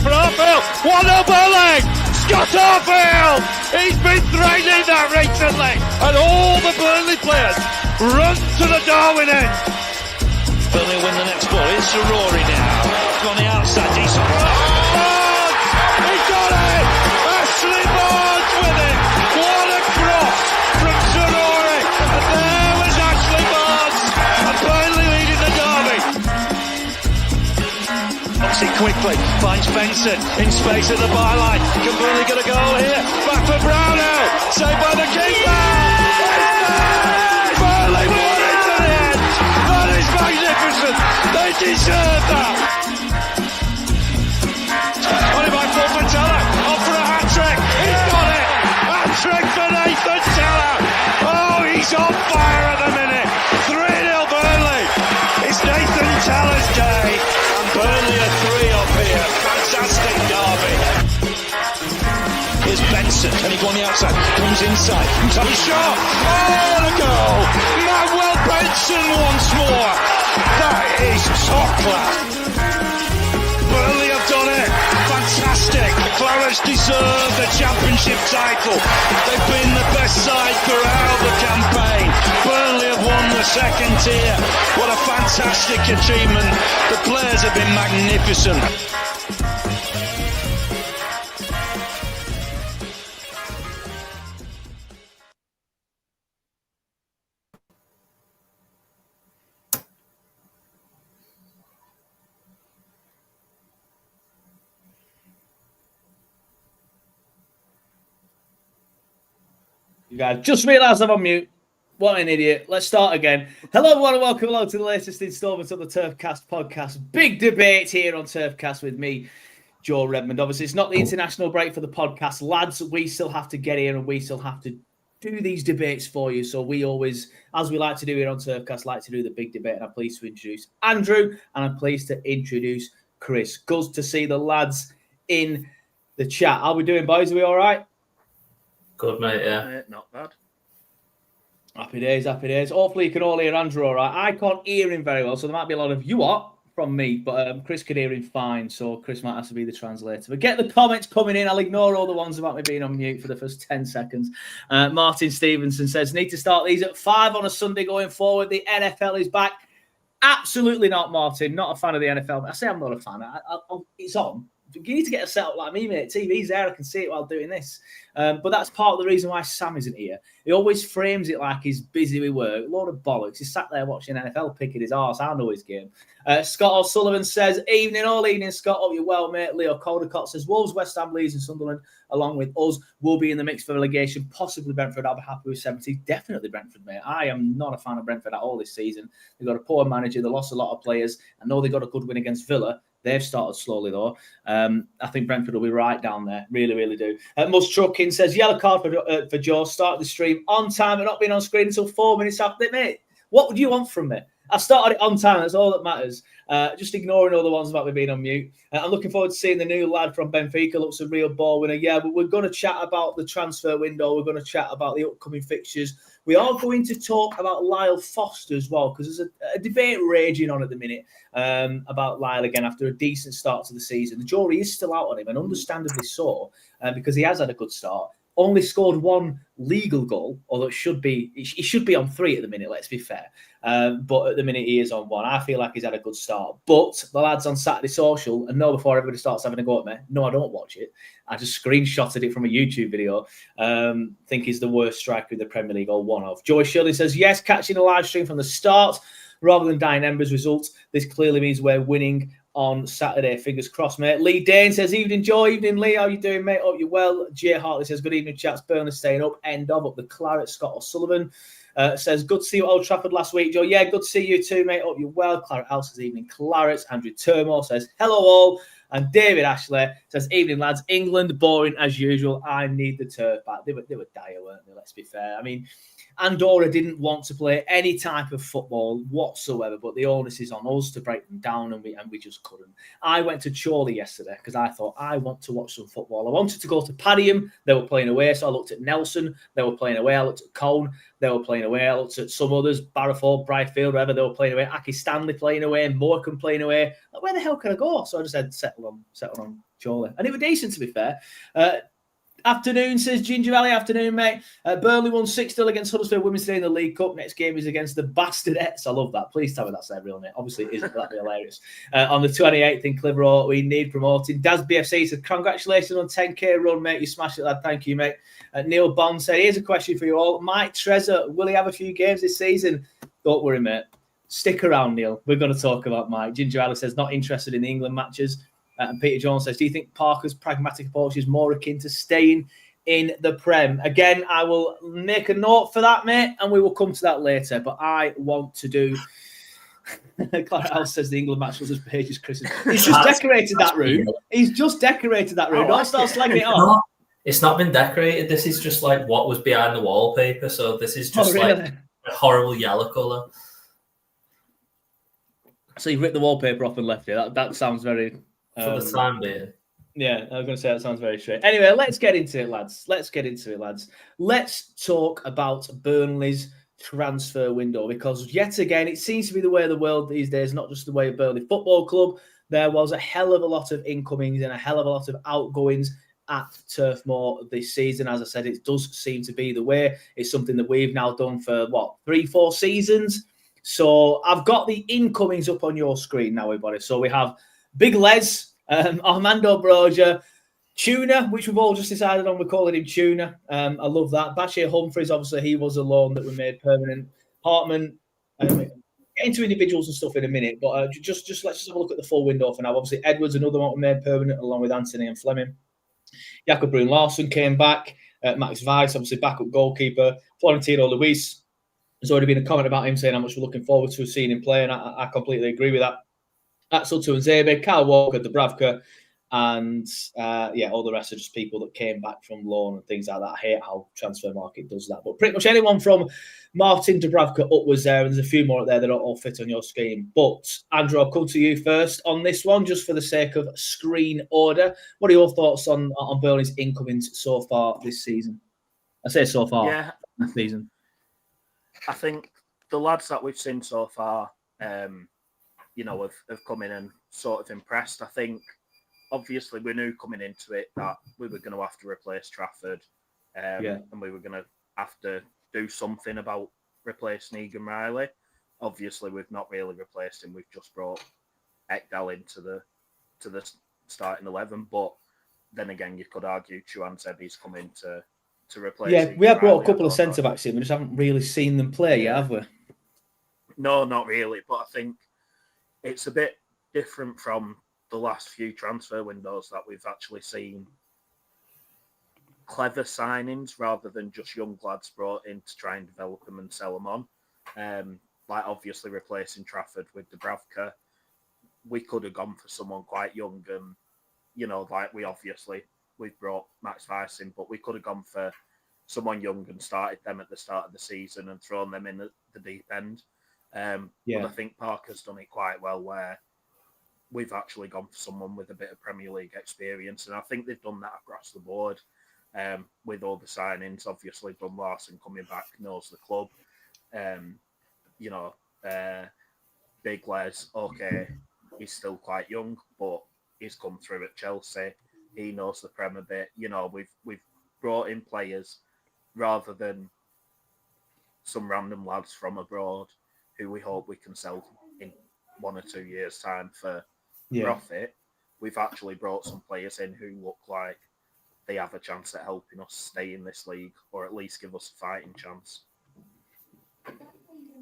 for Harfield. 1-0 Burnley. Scott Harfield. He's been threatening that recently. And all the Burnley players run to the Darwin end. Burnley win the next ball. Here's Rory now. On the outside. Decent. Barnes! He got it! Ashley Barnes with it! What a cross from Rory! And there was Ashley Barnes! And Burnley leading the derby. Knocks it quickly. Finds Benson in space at the byline. Can Burnley get a goal here? Back for Brownhill. Saved by the keeper! Burnley won it to the end! That is magnificent! They deserve that! On by Paul Teller. Off for a hat-trick. He's got it! Hat-trick for Nathan Teller! Oh, he's on fire at the minute! 3-0 Burnley! It's Nathan Teller's day! And Burnley are 3 up here. Fantastic derby. Here's Benson. Can he go on the outside? Comes inside. Top shot. Oh, the goal! Manuel Benson once more! That is top class! Burnley have done it. Fantastic. Clarets deserve the championship title. They've been the best side throughout the campaign. Burnley have won the second tier. What a fantastic achievement. The players have been magnificent. You guys just realised I'm on mute. What an idiot. Let's start again. Hello, everyone, and welcome along to the latest instalment of the Turfcast podcast. Big debate here on Turfcast with me, Joe Redmond. Obviously, it's not the international break for the podcast. Lads, we still have to get here and we still have to do these debates for you. So we always, as we like to do here on Turfcast, like to do the big debate. And I'm pleased to introduce Andrew and I'm pleased to introduce Chris. Good to see the lads in the chat. How are we doing, boys? Are we all right? Good, mate, yeah. Not bad. Happy days, happy days. Hopefully you can all hear Andrew all right. I can't hear him very well, so there might be a lot of you what from me, but Chris can hear him fine, so Chris might have to be the translator. But get the comments coming in. I'll ignore all the ones about me being on mute for the first 10 seconds. Martin Stevenson says, need to start these at 5 on a Sunday going forward. The NFL is back. Absolutely not, Martin. Not a fan of the NFL. I say I'm not a fan. It's on. You need to get a setup like me, mate. TV's there. I can see it while doing this. But that's part of the reason why Sam isn't here. He always frames it like he's busy with work. A load of bollocks. He's sat there watching NFL, picking his arse. I know his game. Scott O'Sullivan says, evening, all evening, Scott. Hope you're well, mate. Leo Caldecott says, Wolves, West Ham, Leeds and Sunderland, along with us, will be in the mix for relegation. Possibly Brentford. I'll be happy with 70. Definitely Brentford, mate. I am not a fan of Brentford at all this season. They've got a poor manager. They lost a lot of players. I know they got a good win against Villa. They've started slowly, though. I think Brentford will be right down there. Really, really do. Mus Trucking says, yellow card for Joe. Start the stream on time and not being on screen until 4 minutes after. Mate, what would you want from me? I started it on time. That's all that matters. Just ignoring all the ones about me being on mute. I'm looking forward to seeing the new lad from Benfica. Looks a real ball winner. Yeah, but we're going to chat about the transfer window. We're going to chat about the upcoming fixtures. We are going to talk about Lyle Foster as well, because there's a debate raging on at the minute about Lyle again after a decent start to the season. The jury is still out on him, and understandably so, because he has had a good start. Only scored one legal goal, although he should be on 3 at the minute, let's be fair. But at the minute, he is on 1. I feel like he's had a good start. But the lads on Saturday Social, and no, before everybody starts having a go at me, no, I don't watch it. I just screenshotted it from a YouTube video. Think he's the worst striker in the Premier League, or one of. Joey Shirley says, yes, catching a live stream from the start rather than dying embers results. This clearly means we're winning on Saturday. Fingers crossed, mate. Lee Dane says, evening, Joe. Evening, Lee. How you doing, mate? Hope you're well. Jay Hartley says, good evening, chats. Burnley staying up. End of up the Claret. Scott O'Sullivan says, good to see you at Old Trafford last week, Joe. Yeah, good to see you too, mate. Hope you're well. Claret House says, evening, Claret. Andrew Turmore says, hello, all. And David Ashley says, evening, lads. England, boring as usual. I need the turf back. They were dire, weren't they? Let's be fair. I mean, Andorra didn't want to play any type of football whatsoever, but the onus is on us to break them down, and we just couldn't. I went to Chorley yesterday because I thought I want to watch some football. I wanted to go to Padiham. They were playing away, so I looked at Nelson. They were playing away. I looked at Colne. They were playing away. I looked at some others, Barrowford, Brightfield, wherever they were playing away. Aki Stanley playing away, Morecambe playing away. Like, where the hell can I go? So I just said, settle on surely. And it was decent, to be fair. Afternoon, says Ginger Alley. Afternoon, mate. Burnley won 6-0 against Huddersfield Women's today in the League Cup. Next game is against the Bastardettes. I love that. Please tell me that's their real name. Obviously, it isn't, but that'd be hilarious. On the 28th in Clitheroe, we need promoting. Daz BFC said, congratulations on 10K run, mate. You smashed it, lad. Thank you, mate. Neil Bond said, here's a question for you all. Mike Tresor, will he have a few games this season? Don't worry, mate. Stick around, Neil. We're going to talk about Mike. Ginger Alley says, not interested in the England matches. And Peter Jones says, do you think Parker's pragmatic approach is more akin to staying in the Prem? Again, I will make a note for that, mate, and we will come to that later. But I want to do... Clara House says the England match was as page as Chris's. He's just decorated that room. He's just decorated that room. Don't start slagging it off. It's not been decorated. This is just like what was behind the wallpaper. So this is just like a horrible yellow colour. So you've ripped the wallpaper off and left it. That sounds very... For the time being. Yeah, I was going to say that sounds very straight. Anyway, let's get into it, lads. Let's talk about Burnley's transfer window, because yet again, it seems to be the way of the world these days, not just the way of Burnley Football Club. There was a hell of a lot of incomings and a hell of a lot of outgoings at Turf Moor this season. As I said, it does seem to be the way. It's something that we've now done for, 3-4 seasons? So I've got the incomings up on your screen now, everybody. So we have Big Les, Armando Broja, Tuna, which we've all just decided on. We're calling him Tuna. I love that. Bashir Humphreys, obviously, he was a loan that we made permanent. Hartman, get into individuals and stuff in a minute, but just let's just have a look at the full window for now. Obviously, Edwards, another one we made permanent, along with Anthony and Fleming. Jakob Brun-Larsen came back. Max Vizeh, obviously, backup goalkeeper. Florentino Luis. There's already been a comment about him saying how much we're looking forward to seeing him play, and I completely agree with that. Axel Tuanzebe, Kyle Walker, Dubravka, and all the rest are just people that came back from loan and things like that. I hate how transfer market does that. But pretty much anyone from Martin Dubravka upwards there, and there's a few more up there that don't all fit on your screen. But Andrew, I'll come to you first on this one, just for the sake of screen order. What are your thoughts on Burnley's incomings so far this season? I say so far this season. I think the lads that we've seen so far, have come in and sort of impressed. I think, obviously, we knew coming into it that we were going to have to replace Trafford, and we were going to have to do something about replacing Egan Riley. Obviously, we've not really replaced him. We've just brought Ekdal into the starting 11. But then again, you could argue Chuanzebe's come in to replace. Yeah, Egan we have brought Riley. a couple of centre backs in. We just haven't really seen them play yet, have we? No, not really. But I think it's a bit different from the last few transfer windows that we've actually seen clever signings rather than just young lads brought in to try and develop them and sell them on. Like obviously replacing Trafford with Dubravka, we could have gone for someone quite young, and we've brought Max Vizeh in, but we could have gone for someone young and started them at the start of the season and thrown them in at the deep end. But I think Parker's done it quite well, where we've actually gone for someone with a bit of Premier League experience, and I think they've done that across the board with all the signings. Obviously, Brun-Larsen coming back, knows the club. Big Les, okay, he's still quite young, but he's come through at Chelsea. He knows the Prem a bit. We've brought in players rather than some random lads from abroad who we hope we can sell in 1 or 2 years' time for profit. We've actually brought some players in who look like they have a chance at helping us stay in this league, or at least give us a fighting chance.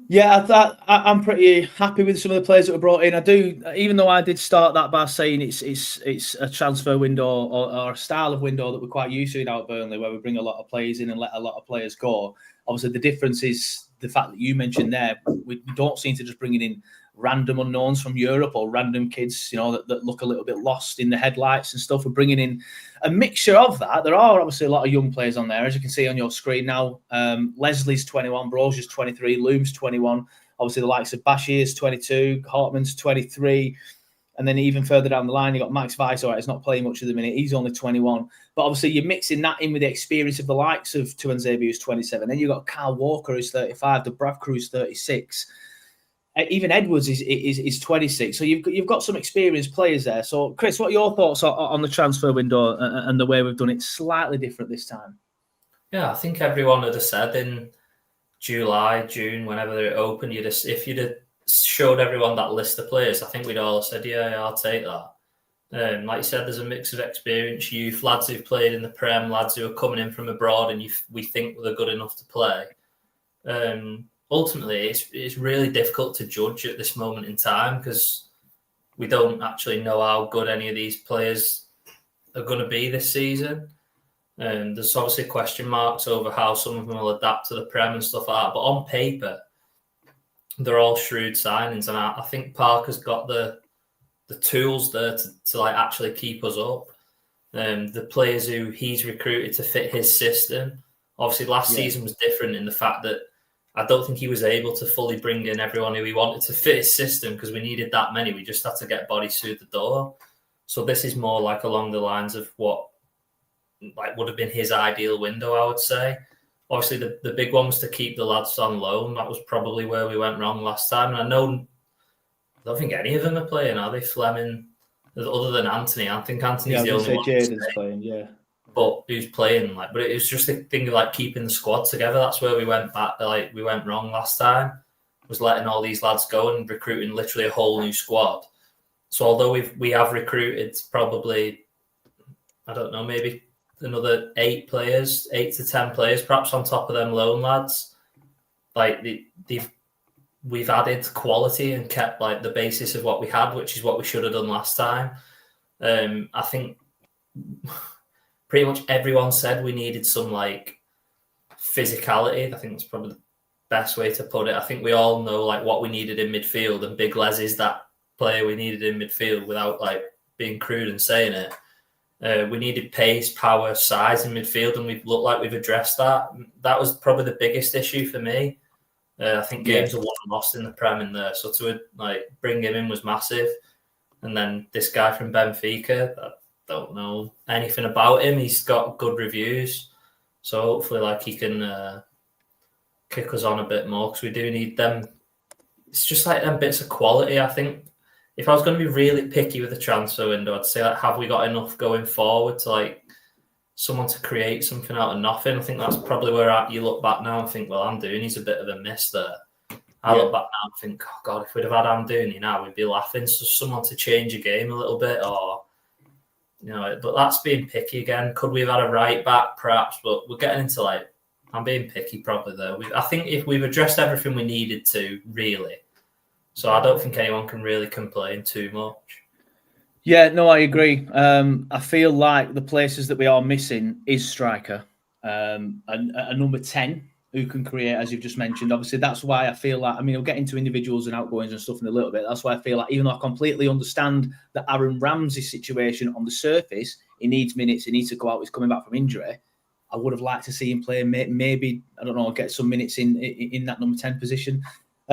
Yeah, I'm pretty happy with some of the players that were brought in. I do, even though I did start that by saying it's a transfer window or a style of window that we're quite used to now at Burnley, where we bring a lot of players in and let a lot of players go. Obviously, the difference is the fact that you mentioned there, we don't seem to just bringing in random unknowns from Europe or random kids, that look a little bit lost in the headlights and stuff. We're bringing in a mixture of that. There are obviously a lot of young players on there, as you can see on your screen now. Leslie's 21, Broja's 23, Loom's 21. Obviously, the likes of Bashir's 22, Hartman's 23. And then even further down the line, you've got Max Vizeh. All right, he's not playing much at the minute. He's only 21. But obviously, you're mixing that in with the experience of the likes of Tuanzebe, who's 27. Then you've got Kyle Walker, who's 35, Dubravka, who's 36. even Edwards is 26. So you've got some experienced players there. So Chris, what are your thoughts on the transfer window and the way we've done it slightly different this time? Yeah, I think everyone would have said in July, June, whenever it opened, if you'd have showed everyone that list of players, I think we'd all have said, yeah, I'll take that. Like you said, there's a mix of experience, youth, lads who've played in the Prem, lads who are coming in from abroad, and we think they're good enough to play. Ultimately, it's really difficult to judge at this moment in time because we don't actually know how good any of these players are going to be this season. There's obviously question marks over how some of them will adapt to the Prem and stuff like that. But on paper, they're all shrewd signings, and I think Parker's got the tools there to like actually keep us up. The players who he's recruited to fit his system. Obviously, last season was different in the fact that I don't think he was able to fully bring in everyone who he wanted to fit his system because we needed that many. We just had to get bodies through the door. So this is more like along the lines of what like would have been his ideal window, I would say. Obviously, the big one was to keep the lads on loan. That was probably where we went wrong last time. And I don't think any of them are playing, are they? Fleming, other than Anthony. I think Anthony's the only one. Jaden's playing, yeah. But who's playing? But it was just a thing of like keeping the squad together. That's where we went back. We went wrong last time. Was letting all these lads go and recruiting literally a whole new squad. So although we have recruited probably, I don't know, maybe another 8 to 10 players, perhaps on top of them loan lads. We've added quality and kept like the basis of what we had, which is what we should have done last time. I think pretty much everyone said we needed some like physicality. I think that's probably the best way to put it. I think we all know like what we needed in midfield, and Big Les is that player we needed in midfield without like being crude and saying it. We needed pace, power, size in midfield, and we've looked like we've addressed that. That was probably the biggest issue for me. I think games are won and lost in the Prem in there, so to like bring him in was massive. And then this guy from Benfica, I don't know anything about him. He's got good reviews, so hopefully like he can kick us on a bit more because we do need them. It's just like them bits of quality. I think if I was going to be really picky with the transfer window, I'd say like, have we got enough going forward to like someone to create something out of nothing? I think that's probably where you look back now and think, well, Amdouni's a bit of a miss there. I look back now and think, oh God, if we'd have had Amdouni now, we'd be laughing. So someone to change a game a little bit, or but that's being picky again. Could we have had a right back, perhaps? But we're getting into like, I'm being picky probably there. I think if we've addressed everything we needed to, really. So I don't think anyone can really complain too much. Yeah, no, I agree. I feel like the places that we are missing is striker, and a number 10 who can create, as you've just mentioned. Obviously, that's why I feel like, we'll get into individuals and outgoings and stuff in a little bit. That's why I feel like, even though I completely understand the Aaron Ramsey situation on the surface, he needs minutes, he needs to go out, he's coming back from injury. I would have liked to see him play, maybe, I don't know, get some minutes in that number 10 position.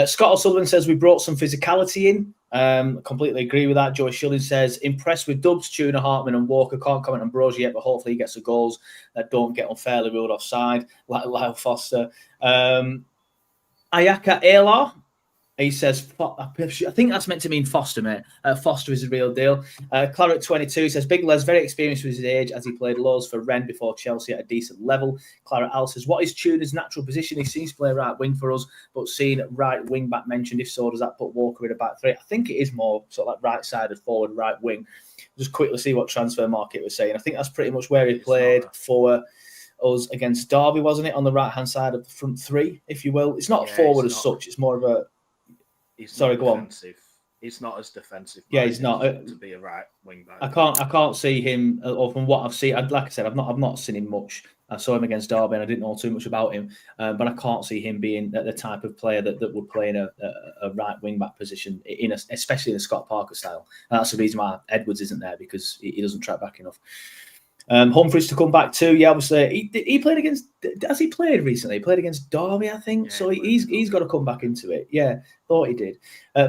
Scott O'Sullivan says we brought some physicality in. Completely agree with that. Joy Shilling says impressed with Dubs, Tuna, Hartman and Walker. Can't comment on Brogy yet, but hopefully he gets the goals that don't get unfairly ruled offside, like Lyle Foster. Ayaka Alar, he says, I think that's meant to mean Foster, mate. Foster is a real deal. Claret 22 says, Big Les, very experienced with his age as he played loads for Rennes before Chelsea at a decent level. Claret Al says, what is Tuna's natural position? He seems to play right wing for us, but seen right wing back mentioned. If so, does that put Walker in a back three? I think it is more sort of like right-sided forward, right wing. Just quickly see what Transfer Market was saying. I think that's pretty much where he played for us against Derby, wasn't it? On the right-hand side of the front three, if you will. It's not forward as such. It's more of a... Sorry, go on. He's not as defensive. Yeah, he's not to be a right wing back. I can't see him. Or from what I've seen, like I said, I've not seen him much. I saw him against Derby, and I didn't know too much about him. But I can't see him being the type of player that would play in a right wing back position, especially in a Scott Parker style. And that's the reason why Edwards isn't there, because he doesn't track back enough. Humphries to come back too. Yeah, obviously he played against. Has he played recently? He played against Derby, I think. Yeah, so he's got to come back into it. Yeah, thought he did.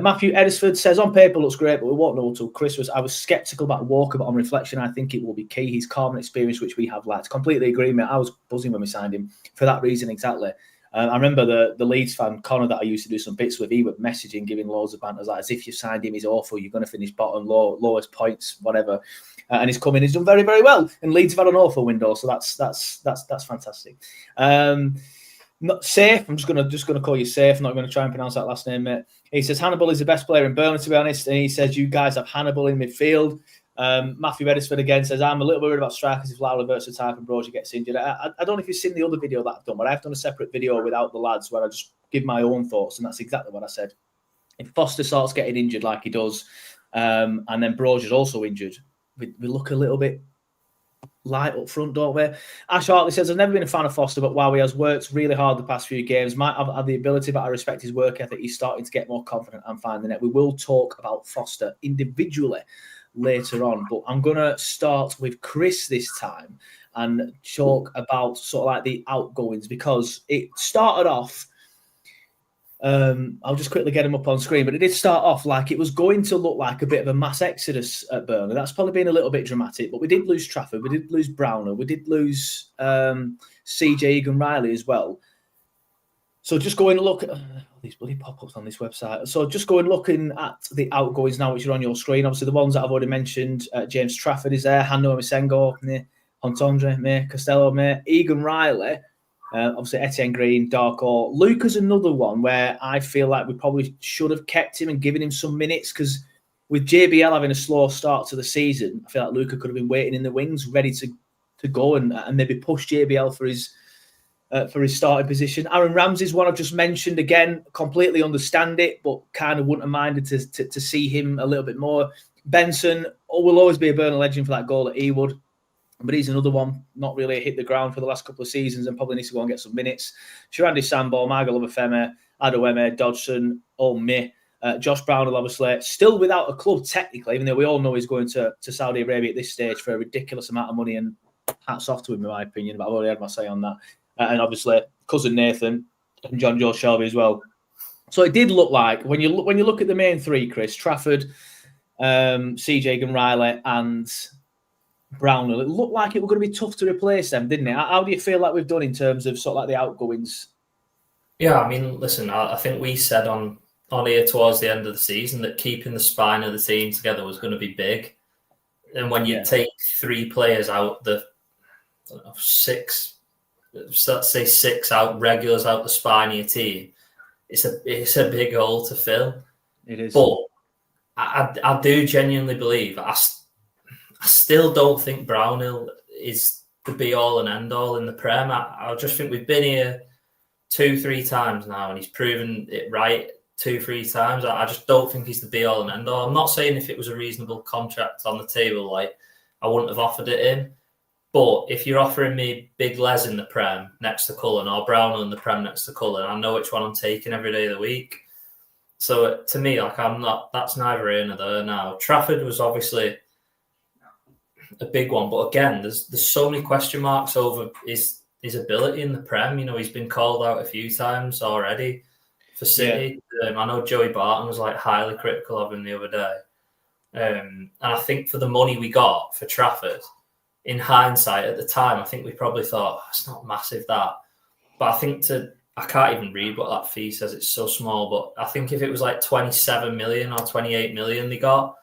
Matthew Edisford says on paper looks great, but we won't know until Christmas. I was sceptical about Walker, but on reflection, I think it will be key. He's calm and experience, which we have lacked. Completely agree, mate. I was buzzing when we signed him for that reason exactly. I remember the Leeds fan, Connor, that I used to do some bits with, he was messaging, giving loads of banters, like, as if you signed him, he's awful, you're going to finish bottom, lowest points, whatever. And he's come in, he's done very, very well. And Leeds have had an awful window, so that's fantastic. Not safe. I'm just gonna call you safe. I'm not going to try and pronounce that last name, mate. He says Hannibal is the best player in Burnley, to be honest. And he says you guys have Hannibal in midfield. Matthew Edisford again says I'm a little worried about strikers if Lyle Foster type and Brozier gets injured. I don't know if you've seen the other video that I've done, but I've done a separate video without the lads where I just give my own thoughts, and that's exactly what I said. If Foster starts getting injured like he does, and then Brozier's also injured, we look a little bit light up front, don't we? Ash Hartley says, I've never been a fan of Foster, but while he has worked really hard the past few games, might have had the ability, but I respect his work ethic. He's starting to get more confident and find the net. We will talk about Foster individually later on, but I'm going to start with Chris this time and talk about sort of like the outgoings, because it started off, I'll just quickly get him up on screen, but it did start off like it was going to look like a bit of a mass exodus at Burnley. That's probably been a little bit dramatic, but we did lose Trafford, we did lose Brownhill, we did lose CJ Egan-Riley as well. So just go and look at these bloody pop-ups on this website. So just go and looking at the outgoings now, which are on your screen. Obviously, the ones that I've already mentioned, James Trafford is there, Hando Misengo, Hontondre, Costello, Egan-Riley, obviously Etienne Green, Darko. Luca's another one where I feel like we probably should have kept him and given him some minutes, because with JBL having a slow start to the season, I feel like Luca could have been waiting in the wings, ready to go and maybe push JBL for his starting position. Aaron Ramsey's one I've just mentioned. Again, completely understand it, but kind of wouldn't have minded to see him a little bit more. Benson will always be a Burnley legend for that goal at Ewood, but he's another one not really hit the ground for the last couple of seasons and probably needs to go and get some minutes. Shirandi Sambo, Margot Lovafeme, Adeweme, Dodson, Olmi, Josh Brownhill, obviously, still without a club technically, even though we all know he's going to Saudi Arabia at this stage for a ridiculous amount of money, and hats off to him in my opinion, but I've already had my say on that. And obviously, cousin Nathan and John Joe Shelby as well. So it did look like, when you look at the main three, Chris, Trafford, CJ Egan-Riley and Brownhill, it looked like it was going to be tough to replace them, didn't it? How do you feel like we've done in terms of sort of like the outgoings? Yeah, I mean, listen, I think we said on here towards the end of the season that keeping the spine of the team together was going to be big. And when you take three players out, six out, regulars out the spine of your team, it's a big hole to fill. It is. But I do genuinely believe, I still don't think Brownhill is the be-all and end-all in the Prem. I just think we've been here 2-3 times now, and he's proven it right 2-3 times. I just don't think he's the be-all and end-all. I'm not saying if it was a reasonable contract on the table, like, I wouldn't have offered it in. But if you're offering me Big Les in the Prem next to Cullen, or Brownhill in the Prem next to Cullen, I know which one I'm taking every day of the week. So to me, like, that's neither here nor there now. Trafford was obviously a big one, but again, there's so many question marks over his ability in the Prem. You know, he's been called out a few times already for City. Yeah. I know Joey Barton was like highly critical of him the other day. And I think for the money we got for Trafford, in hindsight at the time, I think we probably thought, it's not massive that. But I think I can't even read what that fee says, it's so small, but I think if it was like 27 million or 28 million they got,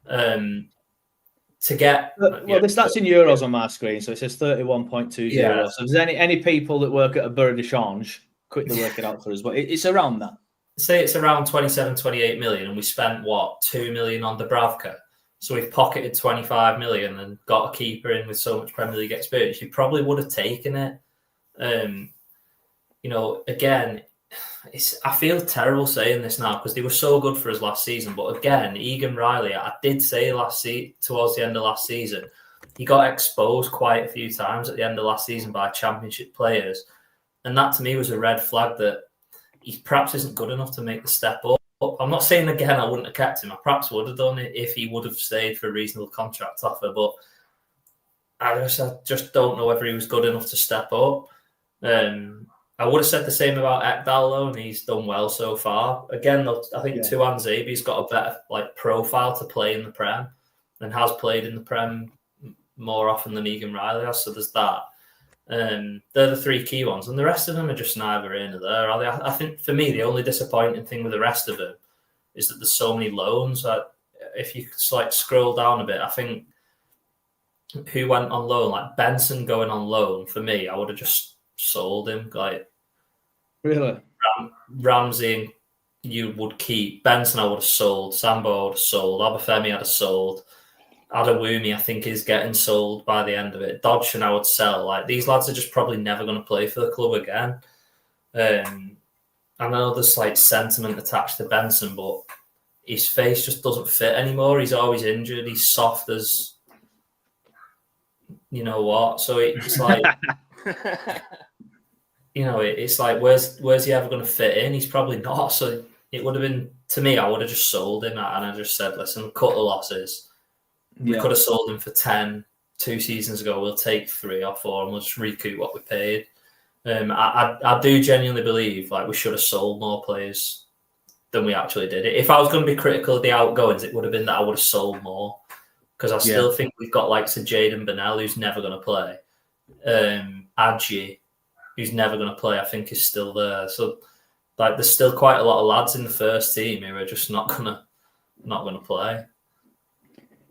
to get... that's in euros on my screen, so it says 31.20. Yeah. So if there's any people that work at a Beurre de Change, quickly work it out for us, but it's around that. Say it's around 27, 28 million, and we spent, 2 million on Dubravka. So we've pocketed 25 million and got a keeper in with so much Premier League experience. You probably would have taken it. Again, I feel terrible saying this now because they were so good for us last season. But again, Egan-Riley, I did say towards the end of last season, he got exposed quite a few times at the end of last season by Championship players. And that to me was a red flag that he perhaps isn't good enough to make the step up. I'm not saying, again, I wouldn't have kept him. I perhaps would have done it if he would have stayed for a reasonable contract offer. But I just don't know whether he was good enough to step up. I would have said the same about Ekdal, though, and he's done well so far. Again, I think Tuan Zabi's got a better profile to play in the Prem and has played in the Prem more often than Egan-Riley has, so there's that. They're the three key ones, and the rest of them are just neither in or there, are they? I think for me, the only disappointing thing with the rest of them is that there's so many loans. If you like scroll down a bit, I think who went on loan, like Benson going on loan, for me, I would have just sold him. Like, really, Ramsey, you would keep. Benson, I would have sold. Sambo, I would have sold. Obafemi, I'd have sold. Adewumi, I think, is getting sold by the end of it. Dodgson, I would sell. Like, these lads are just probably never going to play for the club again. I know there's like sentiment attached to Benson, but his face just doesn't fit anymore. He's always injured. He's soft as you know what. So it's like, it's like, where's he ever going to fit in? He's probably not. So it would have been, to me, I would have just sold him, and I just said, listen, cut the losses. We could have sold him for 10 2 seasons ago. We'll take 3 or 4 and we'll just recoup what we paid. I do genuinely believe like we should have sold more players than we actually did. If I was going to be critical of the outgoings, it would have been that I would have sold more, because I still think we've got likes of Jayden Burnell, who's never going to play. Adji, who's never going to play, I think is still there. So like there's still quite a lot of lads in the first team who are just not gonna play.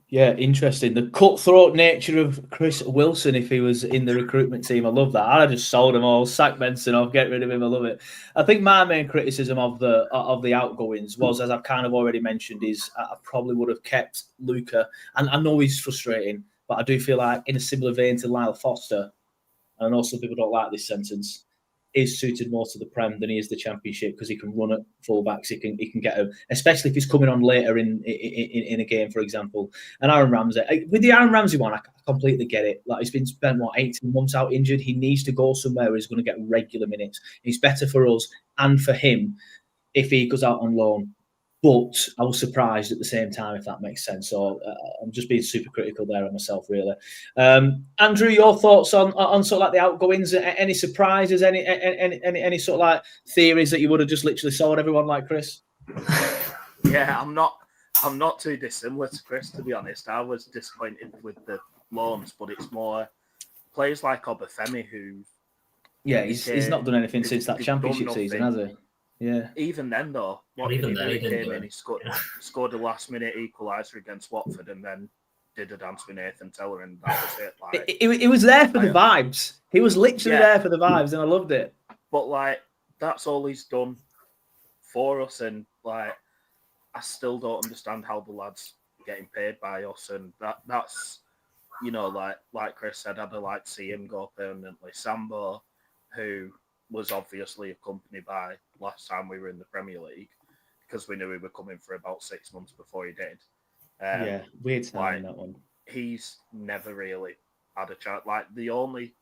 Yeah, interesting. The cutthroat nature of Chris Wilson, if he was in the recruitment team, I love that. I'd have just sold him all, sack Benson off, get rid of him. I love it. I think my main criticism of the outgoings was, as I've kind of already mentioned, is I probably would have kept Luca. And I know he's frustrating, but I do feel like in a similar vein to Lyle Foster, and I know some people don't like this sentence, is suited more to the Prem than he is the Championship, because he can run at fullbacks. He can get him, especially if he's coming on later in a game, for example. And Aaron Ramsey, with the Aaron Ramsey one, I completely get it. Like, he's been spent 18 months out injured. He needs to go somewhere where he's going to get regular minutes. It's better for us and for him if he goes out on loan. But I was surprised at the same time, if that makes sense. So I'm just being super critical there of myself, really. Andrew, your thoughts on sort of like the outgoings? Any surprises? Any sort of like theories that you would have just literally sold everyone like Chris? Yeah, I'm not too dissimilar to Chris, to be honest. I was disappointed with the loans, but it's more players like Obafemi who. Yeah, he's not done anything since that Championship season, has he? Yeah. Even then, though, he came in, he scored a last-minute equaliser against Watford, and then did a dance with Nathan Teller, and that was it. Like, it was there for the vibes. He was literally there for the vibes, and I loved it. But like, that's all he's done for us, and like, I still don't understand how the lad's getting paid by us, and that's like Chris said, I'd like to see him go permanently. Sambo, who was obviously accompanied by last time we were in the Premier League, because we knew he were coming for about 6 months before he did. Weird timing, that one. He's never really had a chance. Like, the only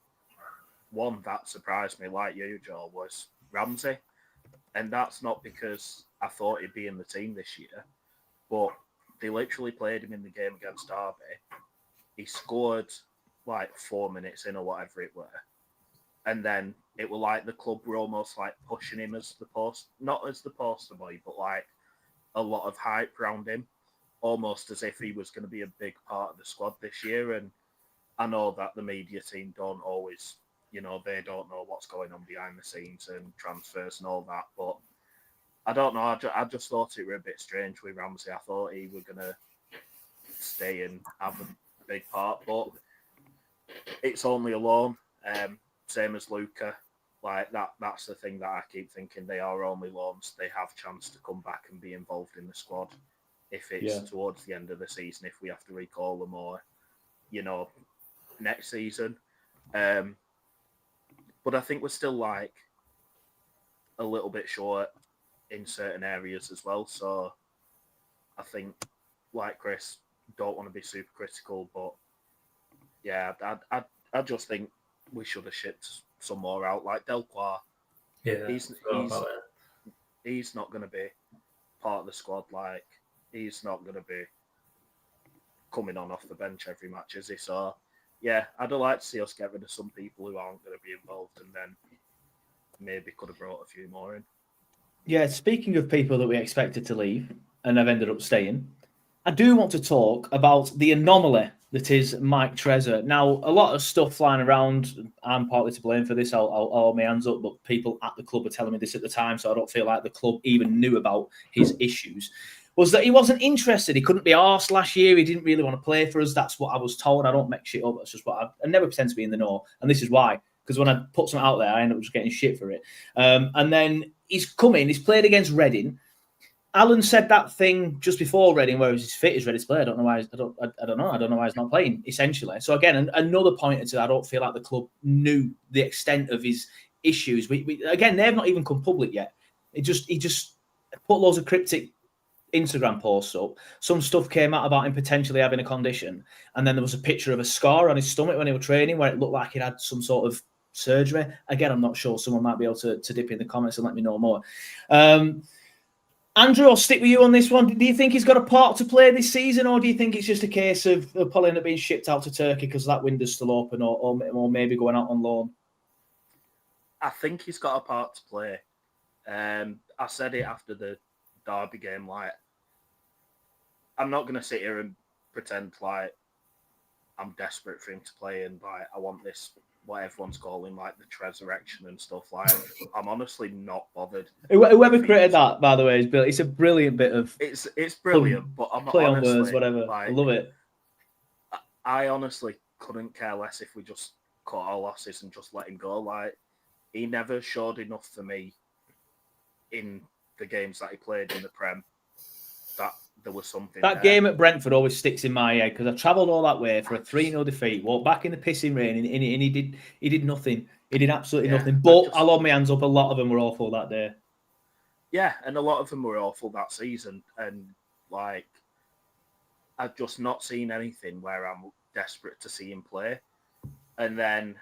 one that surprised me, like you, Joe, was Ramsey. And that's not because I thought he'd be in the team this year, but they literally played him in the game against Derby. He scored like 4 minutes in or whatever it were. And then it were like the club were almost like pushing him as the not as the poster boy, but like a lot of hype around him, almost as if he was going to be a big part of the squad this year. And I know that the media team don't always, they don't know what's going on behind the scenes and transfers and all that. But I don't know. I just thought it were a bit strange with Ramsey. I thought he were going to stay and have a big part, but it's only a loan. Same as Luca, like that's the thing that I keep thinking. They are only loans. They have chance to come back and be involved in the squad if it's towards the end of the season, if we have to recall them, or next season. But I think we're still like a little bit short in certain areas as well. So I think, like Chris, don't want to be super critical, but yeah, I just think we should have shipped some more out. Like Delquar, he's not going to be part of the squad. Like, he's not going to be coming on off the bench every match, is he? So, yeah, I'd like to see us get rid of some people who aren't going to be involved, and then maybe could have brought a few more in. Yeah, speaking of people that we expected to leave and have ended up staying, I do want to talk about the anomaly that is Mike Tresor. Now, a lot of stuff flying around. I'm partly to blame for this. I'll hold my hands up, but people at the club were telling me this at the time, so I don't feel like the club even knew about his issues. Was that he wasn't interested. He couldn't be arsed last year. He didn't really want to play for us. That's what I was told. I don't make shit up. That's just what I never pretend to be in the know. And this is why. Because when I put something out there, I end up just getting shit for it. And then he's come in. He's played against Reading. Alan said that thing just before Reading, where he's fit, he's ready to play. I don't know why. I don't know. I don't know why he's not playing. Essentially, so again, another pointer to I don't feel like the club knew the extent of his issues. We again, they've not even come public yet. He just put loads of cryptic Instagram posts up. Some stuff came out about him potentially having a condition, and then there was a picture of a scar on his stomach when he was training, where it looked like he had some sort of surgery. Again, I'm not sure. Someone might be able to dip in the comments and let me know more. Andrew, I'll stick with you on this one. Do you think he's got a part to play this season, or do you think it's just a case of probably not being shipped out to Turkey because that window's still open, or maybe going out on loan? I think he's got a part to play. I said it after the Derby game. Like, I'm not going to sit here and pretend like I'm desperate for him to play and like I want this, what everyone's calling like the Tresurrection and stuff. Like, I'm honestly not bothered. Whoever created that, by the way, is Bill. It's a brilliant bit of it's brilliant, but I'm play honestly, on words, whatever. Like, I love it. I honestly couldn't care less if we just cut our losses and just let him go. Like, he never showed enough for me in the games that he played in the Prem that there was something. That game at Brentford always sticks in my head because I travelled all that way for a 3-0 defeat, walked back in the pissing rain, and he did nothing. He did absolutely nothing. But I'll hold my hands up. A lot of them were awful that day. Yeah, and a lot of them were awful that season. And like, I've just not seen anything where I'm desperate to see him play. And then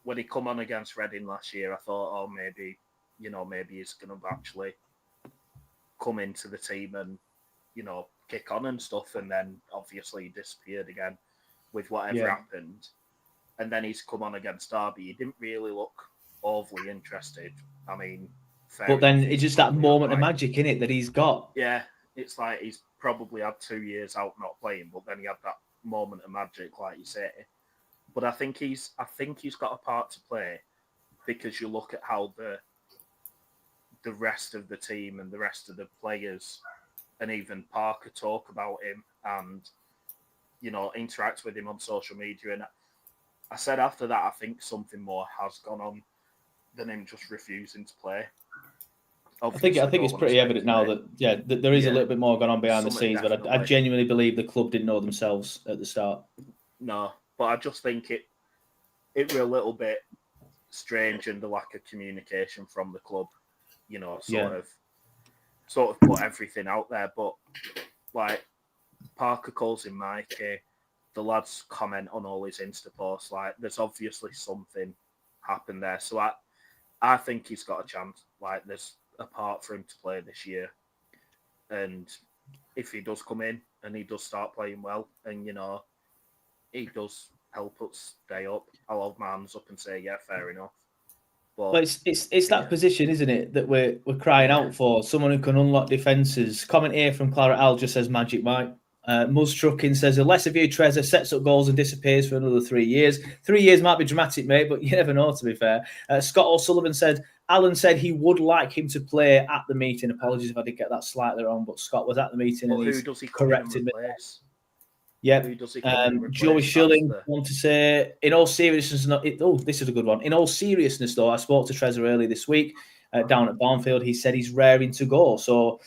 when he come on against Reading last year, I thought, oh, maybe he's going to actually come into the team and, kick on and stuff. And then obviously he disappeared again with whatever happened. And then he's come on against Derby. He didn't really look overly interested. I mean, but then it's just that moment of magic in it that he's got. Yeah, it's like he's probably had 2 years out not playing, but then he had that moment of magic, like you say. But I think he's got a part to play because you look at how the rest of the team and the rest of the players and even Parker talk about him and, interact with him on social media. And I said after that, I think something more has gone on than him just refusing to play. Obviously, I think it's pretty evident now that there is a little bit more going on behind the scenes, but I genuinely believe the club didn't know themselves at the start. No, but I just think it were a little bit strange and the lack of communication from the club, sort of put everything out there. But like Parker calls him Mikey, the lads comment on all his Insta posts. Like, there's obviously something happened there. So I think he's got a chance. Like, there's a part for him to play this year. And if he does come in and he does start playing well and, he does help us stay up, I'll hold my hands up and say, yeah, fair enough. But it's that position, isn't it, that we're crying out for? Someone who can unlock defences. Comment here from Clara Al just says Magic Mike. Muzz Trucking says, unless a view Trezor sets up goals and disappears for another 3 years. 3 years might be dramatic, mate, but you never know, to be fair. Scott O'Sullivan said, Alan said he would like him to play at the meeting. Apologies if I did get that slightly wrong, but Scott was at the meeting and he's corrected me. Yeah, Joey Schilling want to say, in all seriousness, this is a good one. In all seriousness, though, I spoke to Tresor earlier this week down at Barnfield. He said he's raring to go. So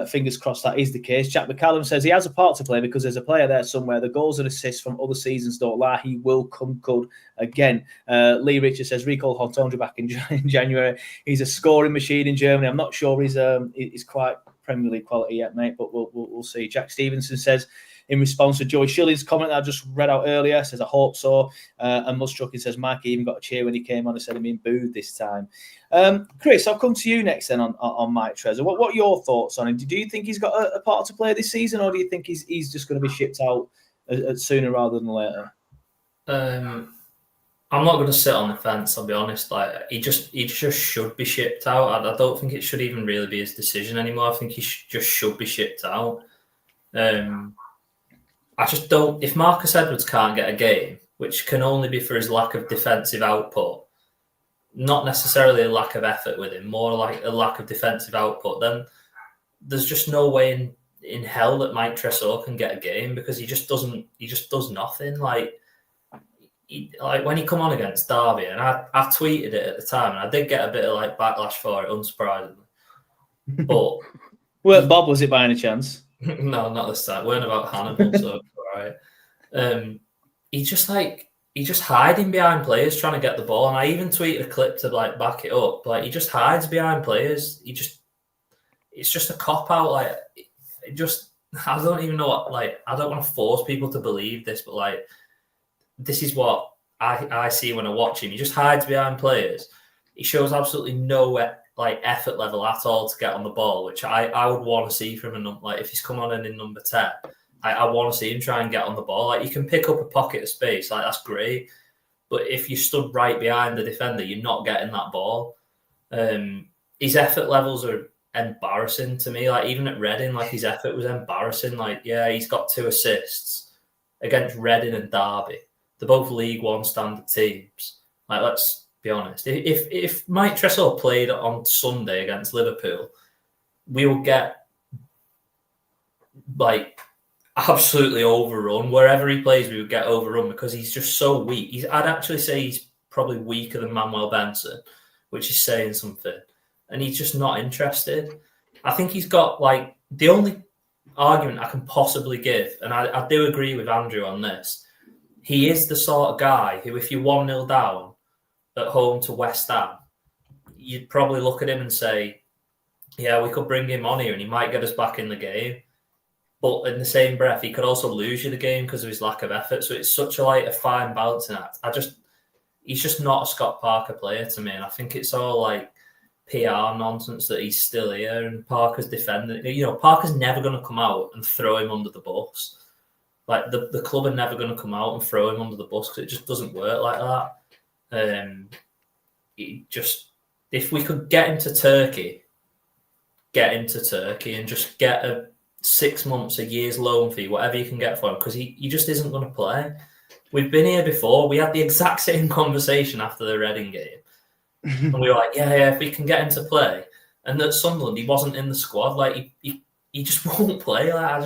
fingers crossed that is the case. Jack McCallum says he has a part to play because there's a player there somewhere. The goals and assists from other seasons don't lie. He will come good again. Lee Richard says recall Hortonja back in January. He's a scoring machine in Germany. I'm not sure he's quite Premier League quality yet, mate, but we'll see. Jack Stevenson says, in response to Joey Schilling's comment that I just read out earlier, says, I hope so. And Muzz Trucking says, Mike even got a cheer when he came on and said, I'm being booed this time. Chris, I'll come to you next then on Mike Tresor. What are your thoughts on him? Do you think he's got a part to play this season, or do you think he's just going to be shipped out sooner rather than later? I'm not going to sit on the fence, I'll be honest. Like, he just should be shipped out. I don't think it should even really be his decision anymore. I think he just should be shipped out. I just don't. If Marcus Edwards can't get a game, which can only be for his lack of defensive output, not necessarily a lack of effort with him, more like a lack of defensive output, then there's just no way in hell that Mike Tresor can get a game, because he just doesn't. He just does nothing. Like when he come on against Derby, and I tweeted it at the time, and I did get a bit of like backlash for it, unsurprisingly. But Bob, was it by any chance? No, not this time. It weren't about Hannibal, so all right. He's just hiding behind players trying to get the ball, and I even tweeted a clip to like back it up. Like he just hides behind players. It's just a cop out. Like I don't even know what. Like I don't want to force people to believe this, but like this is what I see when I watch him. He just hides behind players. He shows absolutely no like effort level at all to get on the ball, which I would want to see from like if he's come on in number 10, I want to see him try and get on the ball. Like you can pick up a pocket of space, like that's great, but if you stood right behind the defender, you're not getting that ball. His effort levels are embarrassing to me. Like even at Reading, like his effort was embarrassing. Like yeah, he's got 2 assists against Reading and Derby. They're both League One standard teams. Like let's be honest. If Mike Tresor played on Sunday against Liverpool, we will get like absolutely overrun. Wherever he plays, we would get overrun because he's just so weak. I'd actually say he's probably weaker than Manuel Benson, which is saying something. And he's just not interested. I think he's got like the only argument I can possibly give, and I do agree with Andrew on this. He is the sort of guy who, if you're 1-0 down at home to West Ham, you'd probably look at him and say, yeah, we could bring him on here and he might get us back in the game. But in the same breath, he could also lose you the game because of his lack of effort. So it's such a fine balancing act. He's just not a Scott Parker player to me. And I think it's all like PR nonsense that he's still here and Parker's defending. You know, Parker's never going to come out and throw him under the bus. Like the club are never going to come out and throw him under the bus because it just doesn't work like that. If we could get him to Turkey and just get a 6 months, a year's loan fee, whatever you can get for him, because he just isn't going to play. We've been here before. We had the exact same conversation after the Reading game. And we were like, yeah, if we can get him to play. And at Sunderland, he wasn't in the squad. Like he just won't play. Like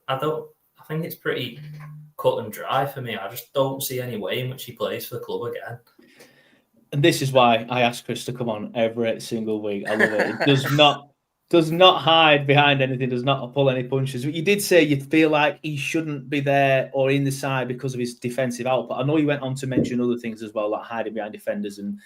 I think it's pretty cut and dry for me. I just don't see any way in which he plays for the club again. And this is why I ask Chris to come on every single week. I love it. It does not hide behind anything, does not pull any punches. You did say you feel like he shouldn't be there or in the side because of his defensive output. I know you went on to mention other things as well, like hiding behind defenders and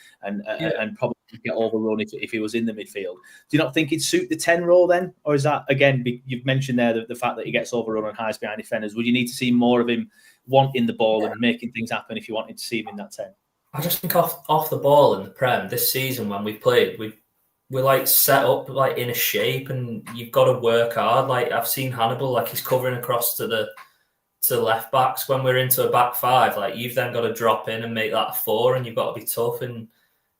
probably get overrun if he was in the midfield. Do you not think he'd suit the 10 role then? Or is that, again, you've mentioned there the fact that he gets overrun and hides behind defenders. Would you need to see more of him wanting the ball and making things happen if you wanted to see him in that 10? I just think off the ball in the Prem this season when we've played, we're like set up like in a shape and you've got to work hard. Like I've seen Hannibal, like he's covering across to the left backs when we're into a back 5. Like you've then got to drop in and make that a 4 and you've got to be tough and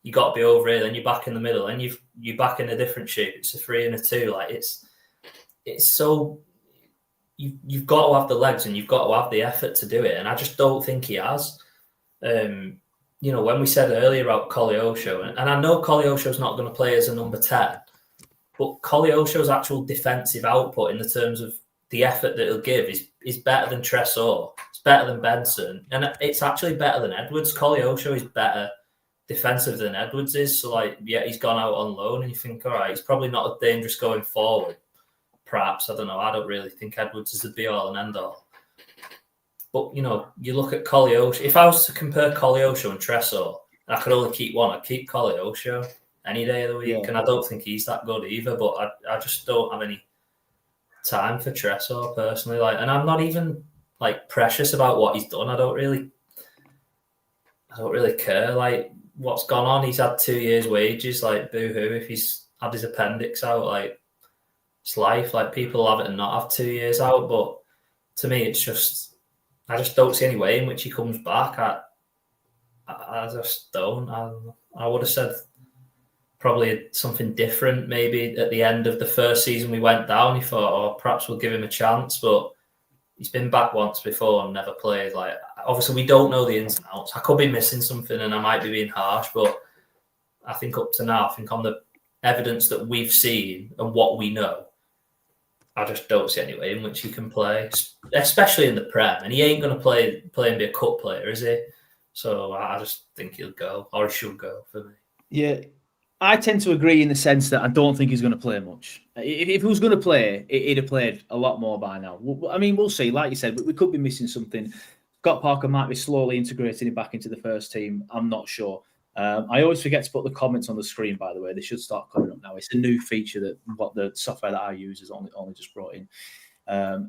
you've got to be over here. Then you're back in the middle and you're back in a different shape. It's a 3 and a 2. Like it's so you've got to have the legs and you've got to have the effort to do it. And I just don't think he has. You know, when we said earlier about Koleosho, and I know Koleosho's not going to play as a number 10, but Koleosho's actual defensive output in the terms of the effort that he'll give is better than Tresor. It's better than Benson. And it's actually better than Edwards. Koleosho is better defensive than Edwards is. So, like, yeah, he's gone out on loan and you think, all right, he's probably not as dangerous going forward. Perhaps, I don't know. I don't really think Edwards is the be-all and end-all. But, you know, you look at Koleosho. If I was to compare Koleosho and Tresor, and I could only keep one, I'd keep Koleosho any day of the week. Yeah. And I don't think he's that good either, but I just don't have any time for Tresor personally. Like, and I'm not even, like, precious about what he's done. I don't really care, like, what's gone on. He's had 2 years' wages, like, boo-hoo. If he's had his appendix out, like, it's life. Like, people have it and not have 2 years out. But to me, it's just... I just don't see any way in which he comes back. I just don't. I would have said probably something different maybe at the end of the first season we went down. He thought, oh, perhaps we'll give him a chance. But He's been back once before and never played. Like, obviously, we don't know the ins and outs. I could be missing something, and I might be being harsh, but I think up to now, I think on the evidence that we've seen and what we know, I just don't see any way in which he can play, especially in the Prem. And he ain't going to play and be a cup player, is he? So I just think he'll go, or he should go for me. Yeah, I tend to agree in the sense that I don't think he's going to play much. If he was going to play, he'd have played a lot more by now. I mean, we'll see. Like you said, we could be missing something. Scott Parker might be slowly integrating him back into the first team. I'm not sure. I always forget to put the comments on the screen, by the way. They should start coming up now. It's a new feature that what the software that I use has only just brought in.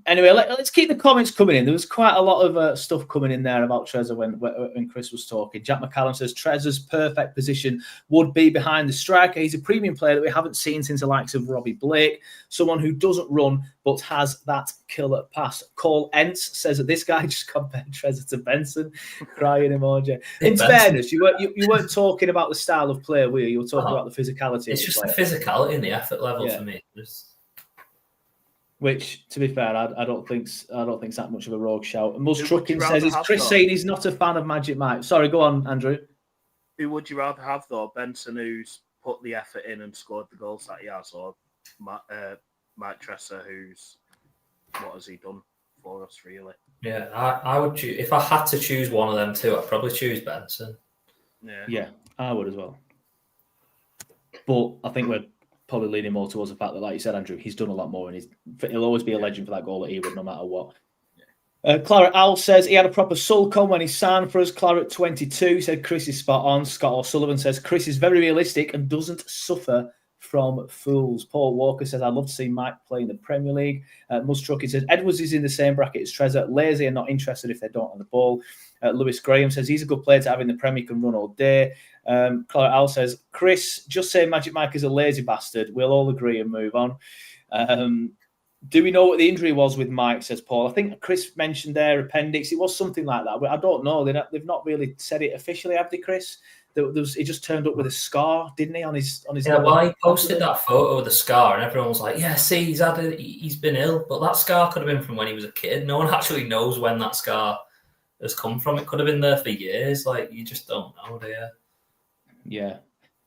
Anyway, let's keep the comments coming in. There was quite a lot of stuff coming in there about Tresor when Chris was talking. Jack McCallum says Tresor's perfect position would be behind the striker. He's a premium player that we haven't seen since the likes of Robbie Blake, someone who doesn't run but has that killer pass. Cole Entz says that this guy just compared Tresor to Benson. Crying emoji. In fairness, you weren't talking about the style of play, were you? You were talking about the physicality. It's just the physicality and the effort level for me. Which, to be fair, I don't think's that much of a rogue shout. And Mus Trucking says, is Chris saying he's not a fan of Magic Mike? Sorry, go on, Andrew. Who would you rather have, though? Benson, who's put the effort in and scored the goals that he has, or Mike Tresor, who's, what has he done for us, really? Yeah, I would choose, if I had to choose one of them two, I'd probably choose Benson. Yeah, I would as well. But I think we're probably leaning more towards the fact that, like you said, Andrew, he's done a lot more, and he'll always be a legend for that goal that he would, no matter what. Claret Al says he had a proper sulk on when he signed for us. Claret 22 said Chris is spot on. Scott O'Sullivan says Chris is very realistic and doesn't suffer from fools. Paul Walker says I'd love to see Mike play in the Premier League. Mus Trucking says Edwards is in the same bracket as Tresor. Lazy and not interested if they don't on the ball. Lewis Graham says he's a good player to have in the Premier, can run all day. Claret Al says Chris, just say Magic Mike is a lazy bastard. We'll all agree and move on. Do we know what the injury was with Mike, says Paul? I think Chris mentioned their appendix. It was something like that. I don't know. They've not really said it officially, have they, Chris? He just turned up with a scar, didn't he, on his Yeah, well, he posted that photo of the scar, and everyone was like, yeah, see, he's been ill. But that scar could have been from when he was a kid. No one actually knows when that scar has come from. It could have been there for years. Like, you just don't know, do you? Yeah.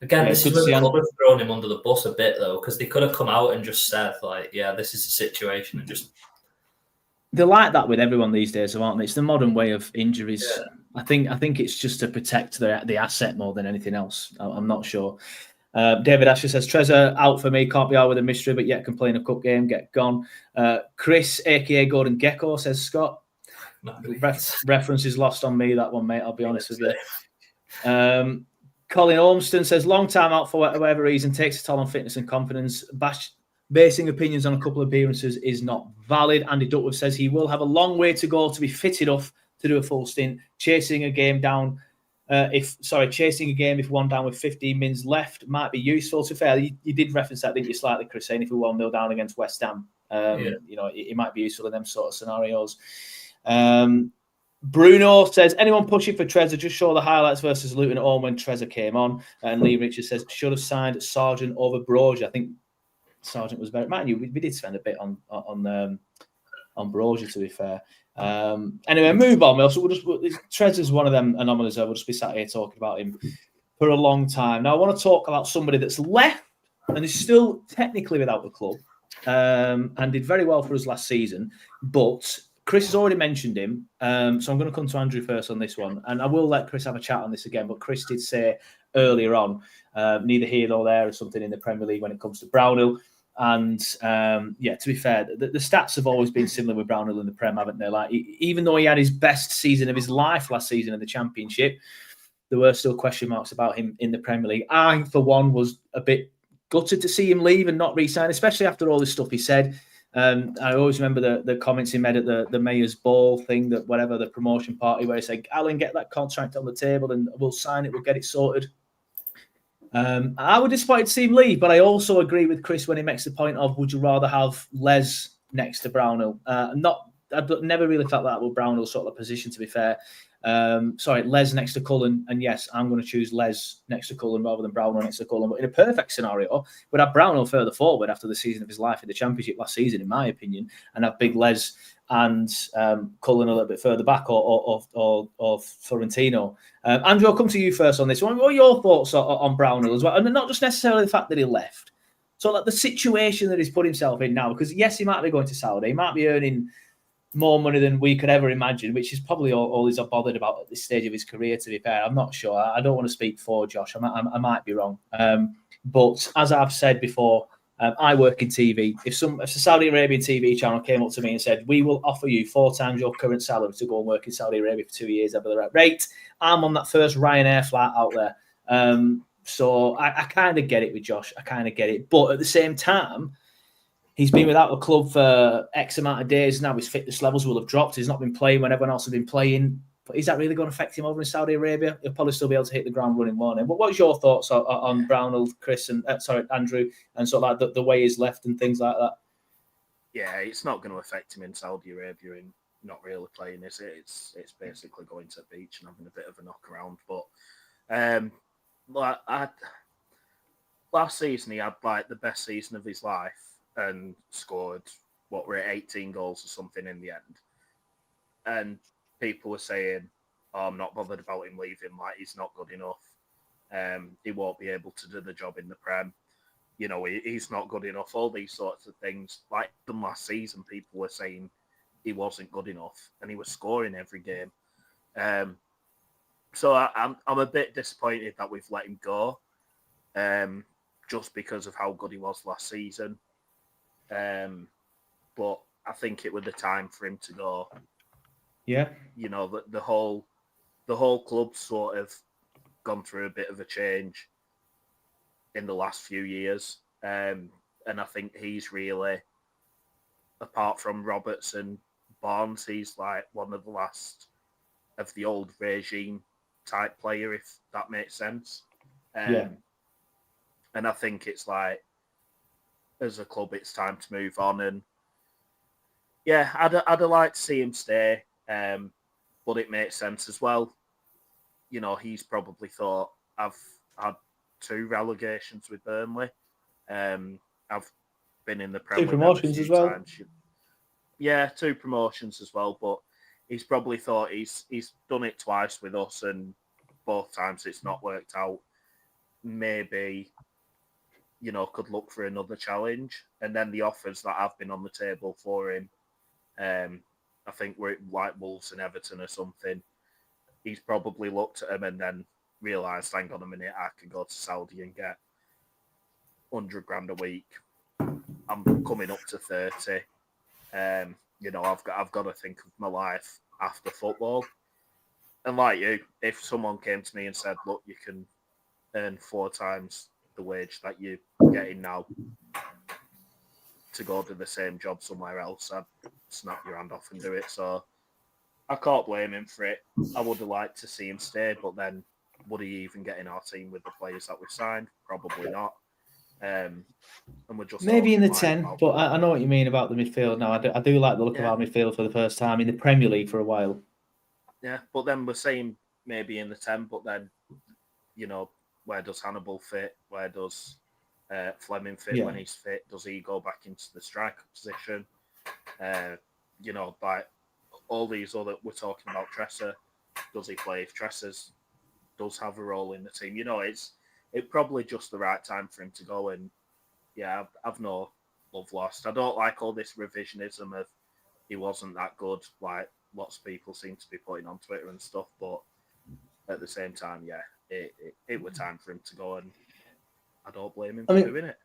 Again, this is where the club have thrown him under the bus a bit, though, because they could have come out and just said, like, yeah, this is the situation, and just... They're like that with everyone these days, aren't they? It's the modern way of injuries. Yeah. I think it's just to protect the asset more than anything else. I'm not sure. David Asher says, Tresor out for me, can't be out with a mystery, but yet can play in a cup game, get gone. Chris, a.k.a. Gordon Gecko, says Scott. Reference is lost on me, that one, mate, I'll be honest with you. Colin Ormston says, long time out for whatever reason, takes a toll on fitness and confidence. Basing opinions on a couple of appearances is not valid. Andy Duckworth says he will have a long way to go to be fit enough to do a full stint. Chasing a game if one down with 15 mins left might be useful. To be fair, you did reference that, didn't you, slightly, Chris, saying if we 1-0 down against West Ham, it might be useful in them sort of scenarios. Bruno says, anyone pushing for Tresor, just show the highlights versus Luton at home when Tresor came on. And Lee Richards says, should have signed Sargent over Brozier. I think Sargent was very... Mind you, we did spend a bit on Brozier, to be fair. Anyway, move on. Tresor's one of them anomalies. We'll just be sat here talking about him for a long time. Now, I want to talk about somebody that's left and is still technically without the club and did very well for us last season, but... Chris has already mentioned him, so I'm going to come to Andrew first on this one, and I will let Chris have a chat on this again, but Chris did say earlier on, neither here nor there or something in the Premier League when it comes to Brownhill, and to be fair, the stats have always been similar with Brownhill in the Prem, haven't they? Like, even though he had his best season of his life last season in the Championship, there were still question marks about him in the Premier League. I, for one, was a bit gutted to see him leave and not re-sign, especially after all this stuff he said. I always remember the comments he made at the Mayor's Ball thing, that whatever, the promotion party, where he said, Alan, get that contract on the table and we'll sign it, we'll get it sorted. I would disappointed to see him leave, but I also agree with Chris when he makes the point of, would you rather have Les next to Brownhill? I've never really felt that with Brownhill sort of position, to be fair. Les next to Cullen, and yes, I'm going to choose Les next to Cullen rather than Brownhill next to Cullen. But in a perfect scenario, we'd have Brownhill further forward after the season of his life in the Championship last season, in my opinion, and have big Les and Cullen a little bit further back, or Florentino. Andrew, I'll come to you first on this one. What are your thoughts on Brownhill as well? And not just necessarily the fact that he left. So like the situation that he's put himself in now, because yes, he might be going to Saudi, he might be earning more money than we could ever imagine, which is probably all he's bothered about at this stage of his career, to be fair. I'm not sure. I don't want to speak for Josh. I might be wrong. But as I've said before, I work in TV. If a Saudi Arabian TV channel came up to me and said, we will offer you 4 times your current salary to go and work in Saudi Arabia for 2 years over the right rate, I'm on that first Ryanair flight out there. So I kind of get it with Josh. I kind of get it. But at the same time, he's been without a club for X amount of days now. His fitness levels will have dropped. He's not been playing when everyone else has been playing. But is that really going to affect him over in Saudi Arabia? He'll probably still be able to hit the ground running more. But what's your thoughts on Brownhill, Chris, and Andrew, and sort of like the way he's left and things like that? Yeah, it's not going to affect him in Saudi Arabia and not really playing, is it? It's basically going to the beach and having a bit of a knock around. But last season he had like the best season of his life and scored 18 goals or something in the end. And people were saying, "Oh, I'm not bothered about him leaving. Like he's not good enough. He won't be able to do the job in the Prem. You know, he's not good enough." All these sorts of things. Like them last season, people were saying he wasn't good enough, and he was scoring every game. So I'm a bit disappointed that we've let him go, just because of how good he was last season. But I think it was the time for him to go. Yeah, you know, the whole club's sort of gone through a bit of a change in the last few years, and I think he's really, apart from Roberts and Barnes, he's like one of the last of the old regime type player, if that makes sense. Yeah. And I think it's like, as a club, it's time to move on. And yeah, I'd like to see him stay. But it makes sense as well. You know, he's probably thought, I've had 2 relegations with Burnley. I've been in the Premier 2 promotions as well. Times. Yeah, 2 promotions as well. But he's probably thought he's done it twice with us, and both times it's not worked out. Maybe, you know, could look for another challenge. And then the offers that have been on the table for him, I think we're like Wolves and Everton or something. He's probably looked at them and then realised, hang on a minute, I can go to Saudi and get 100 grand a week. I'm coming up to 30. You know, I've got to think of my life after football. And like you, if someone came to me and said, look, you can earn 4 times the wage that you're getting now to go do the same job somewhere else, I'd snap your hand off and do it. So I can't blame him for it. I would have liked to see him stay, but then would he even get in our team with the players that we've signed? Probably not. And we're just maybe in the 10, but I know what you mean about the midfield now. I do like the look of our midfield for the first time in the Premier League for a while. Yeah, but then we're saying maybe in the 10, but then, you know, where does Hannibal fit? Where does Fleming fit when he's fit? Does he go back into the striker position? You know, like all these other, we're talking about Tresor. Does he play if Tresor does have a role in the team? You know, it's probably just the right time for him to go. And yeah, I've no love lost. I don't like all this revisionism of he wasn't that good, like lots of people seem to be putting on Twitter and stuff. But at the same time, yeah, it was time for him to go, and I don't blame him for doing it.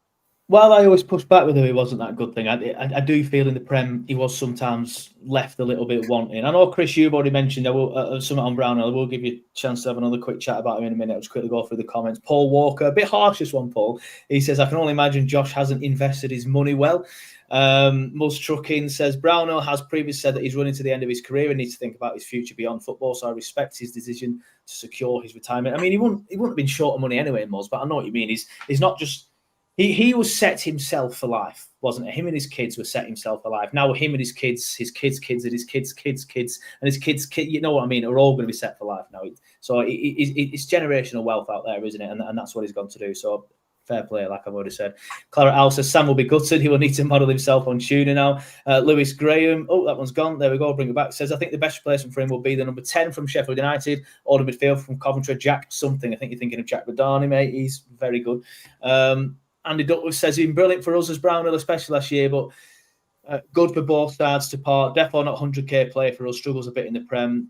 While I always push back with him, he wasn't that good thing. I do feel in the Prem he was sometimes left a little bit wanting. I know, Chris, you've already mentioned there will something on Brownhill. I will give you a chance to have another quick chat about him in a minute. I'll just quickly go through the comments. Paul Walker, a bit harsh this one, Paul. He says, I can only imagine Josh hasn't invested his money well. Mus Trucking says, Brownhill has previously said that he's running to the end of his career and needs to think about his future beyond football, so I respect his decision to secure his retirement. I mean, he wouldn't have been short of money anyway, Mus, but I know what you mean. He's not just... He was set himself for life, wasn't it? Him and his kids were set himself for life. Now him and his kids, and his kids' kids, and his kids, you know what I mean, are all going to be set for life now. So it's generational wealth out there, isn't it? And that's what he's gone to do. So Fair play, like I've already said. Clara Al says Sam will be gutted. He will need to model himself on tuner now. Lewis Graham, that one's gone. There we go. I'll bring it back. Says I think the best replacement for him will be the number 10 from Sheffield United or the midfield from Coventry, Jack something. I think you're thinking of Jack Badani, mate. He's very good. Andy Duckworth says he's been brilliant for us as Brownhill, especially last year, but good for both sides to part. Definitely not 100k play for us. Struggles a bit in the Prem.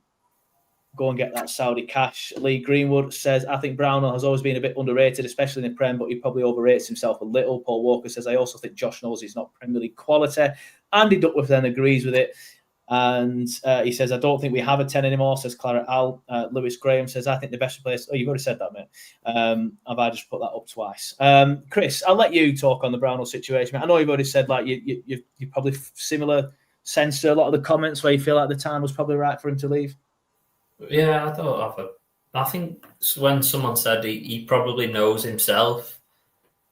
Go and get that Saudi cash. Lee Greenwood says, I think Brownhill has always been a bit underrated, especially in the Prem, but he probably overrates himself a little. Paul Walker says, I also think Josh knows he's not Premier League quality. Andy Duckworth then agrees with it. And he says, I don't think we have a 10 anymore, says Clara Al. Lewis Graham says, I think the best place. Oh, you've already said that, mate. Have I just put that up twice? Chris, I'll let you talk on the Brownhill situation. I know you've already said like you're probably similar sense to a lot of the comments where you feel like the time was probably right for him to leave. Yeah, I think when someone said he probably knows himself,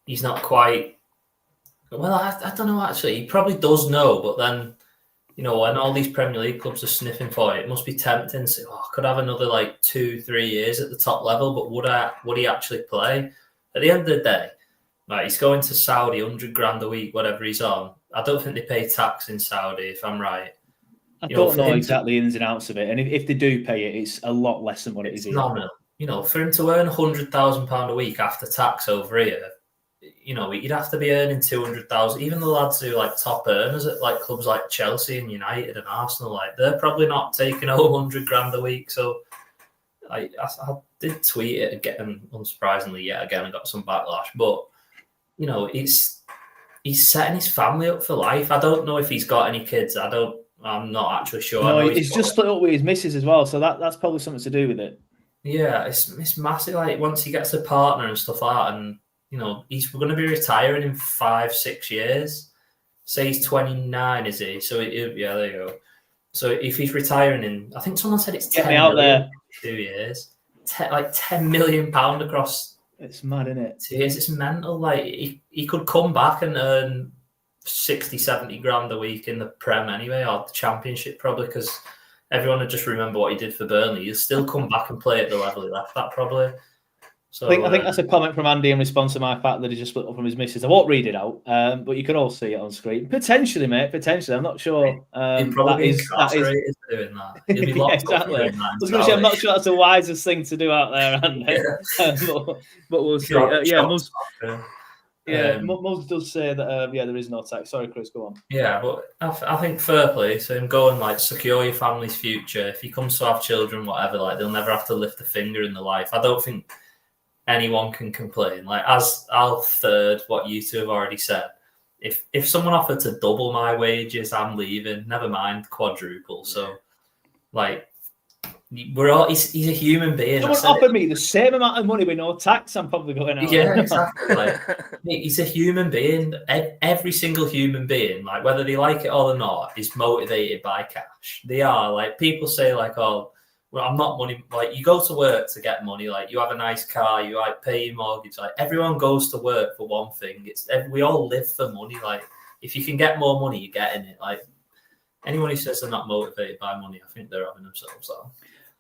he's not quite. Well, I don't know actually. He probably does know, but then, you know, when all these Premier League clubs are sniffing for it, it must be tempting to say, I could have another like 2-3 years at the top level, but would he actually play? At the end of the day, right, he's going to Saudi, 100 grand a week, whatever he's on. I don't think they pay tax in Saudi, if I'm right. I don't know exactly the ins and outs of it, and if they do pay it, it's a lot less than what it is here. Nominal. You know, for him to earn £100,000 a week after tax over here, you know, you'd have to be earning 200,000. Even the lads who like top earners at like clubs like Chelsea and United and Arsenal, like they're probably not taking home 100 grand a week. So I did tweet it again, unsurprisingly, yet again I got some backlash. But you know, he's setting his family up for life. I don't know if he's got any kids. I'm not actually sure. No, he's just split up with his missus as well, so that's probably something to do with it. Yeah, it's massive. Like once he gets a partner and stuff like that, and you know, we're going to be retiring in 5-6 years. Say he's 29, is he? So yeah, there you go. So if he's retiring in, I think someone said it's 10 out million there. 2 years, like £10 million across. It's mad, isn't it? 2 years. It's mental. Like he could come back and earn 60-70 grand a week in the Prem anyway, or the Championship probably, because everyone would just remember what he did for Burnley. He'll still come back and play at the level he left at probably. So I think that's a comment from Andy in response to my fact that he just split up from his missus. I won't read it out, but you can all see it on screen. Potentially, mate. Potentially, I'm not sure. He'd probably be incarcerated for doing that. He'll be locked up for doing that. I was going to say, I'm not sure that's the wisest thing to do out there, Andy. But we'll see. Muzz does say that. There is no tax. Sorry, Chris, go on. Yeah, but I think fair play. So him going like secure your family's future. If he comes to have children, whatever, like they'll never have to lift a finger in their life. I don't think anyone can complain. Like, as I'll third what you two have already said. If someone offered to double my wages, I'm leaving. Never mind quadruple. So, like, he's a human being. Someone offered me the same amount of money with no tax, I'm probably going out. Yeah, exactly. Like, he's a human being. Every single human being, like whether they like it or not, is motivated by cash. They are. Like, people say, like, oh, well, I'm not money. Like, you go to work to get money. Like, you have a nice car, you like pay your mortgage. Like, everyone goes to work for one thing. We all live for money. Like, if you can get more money, you're getting it. Like, anyone who says they're not motivated by money, I think they're having themselves on.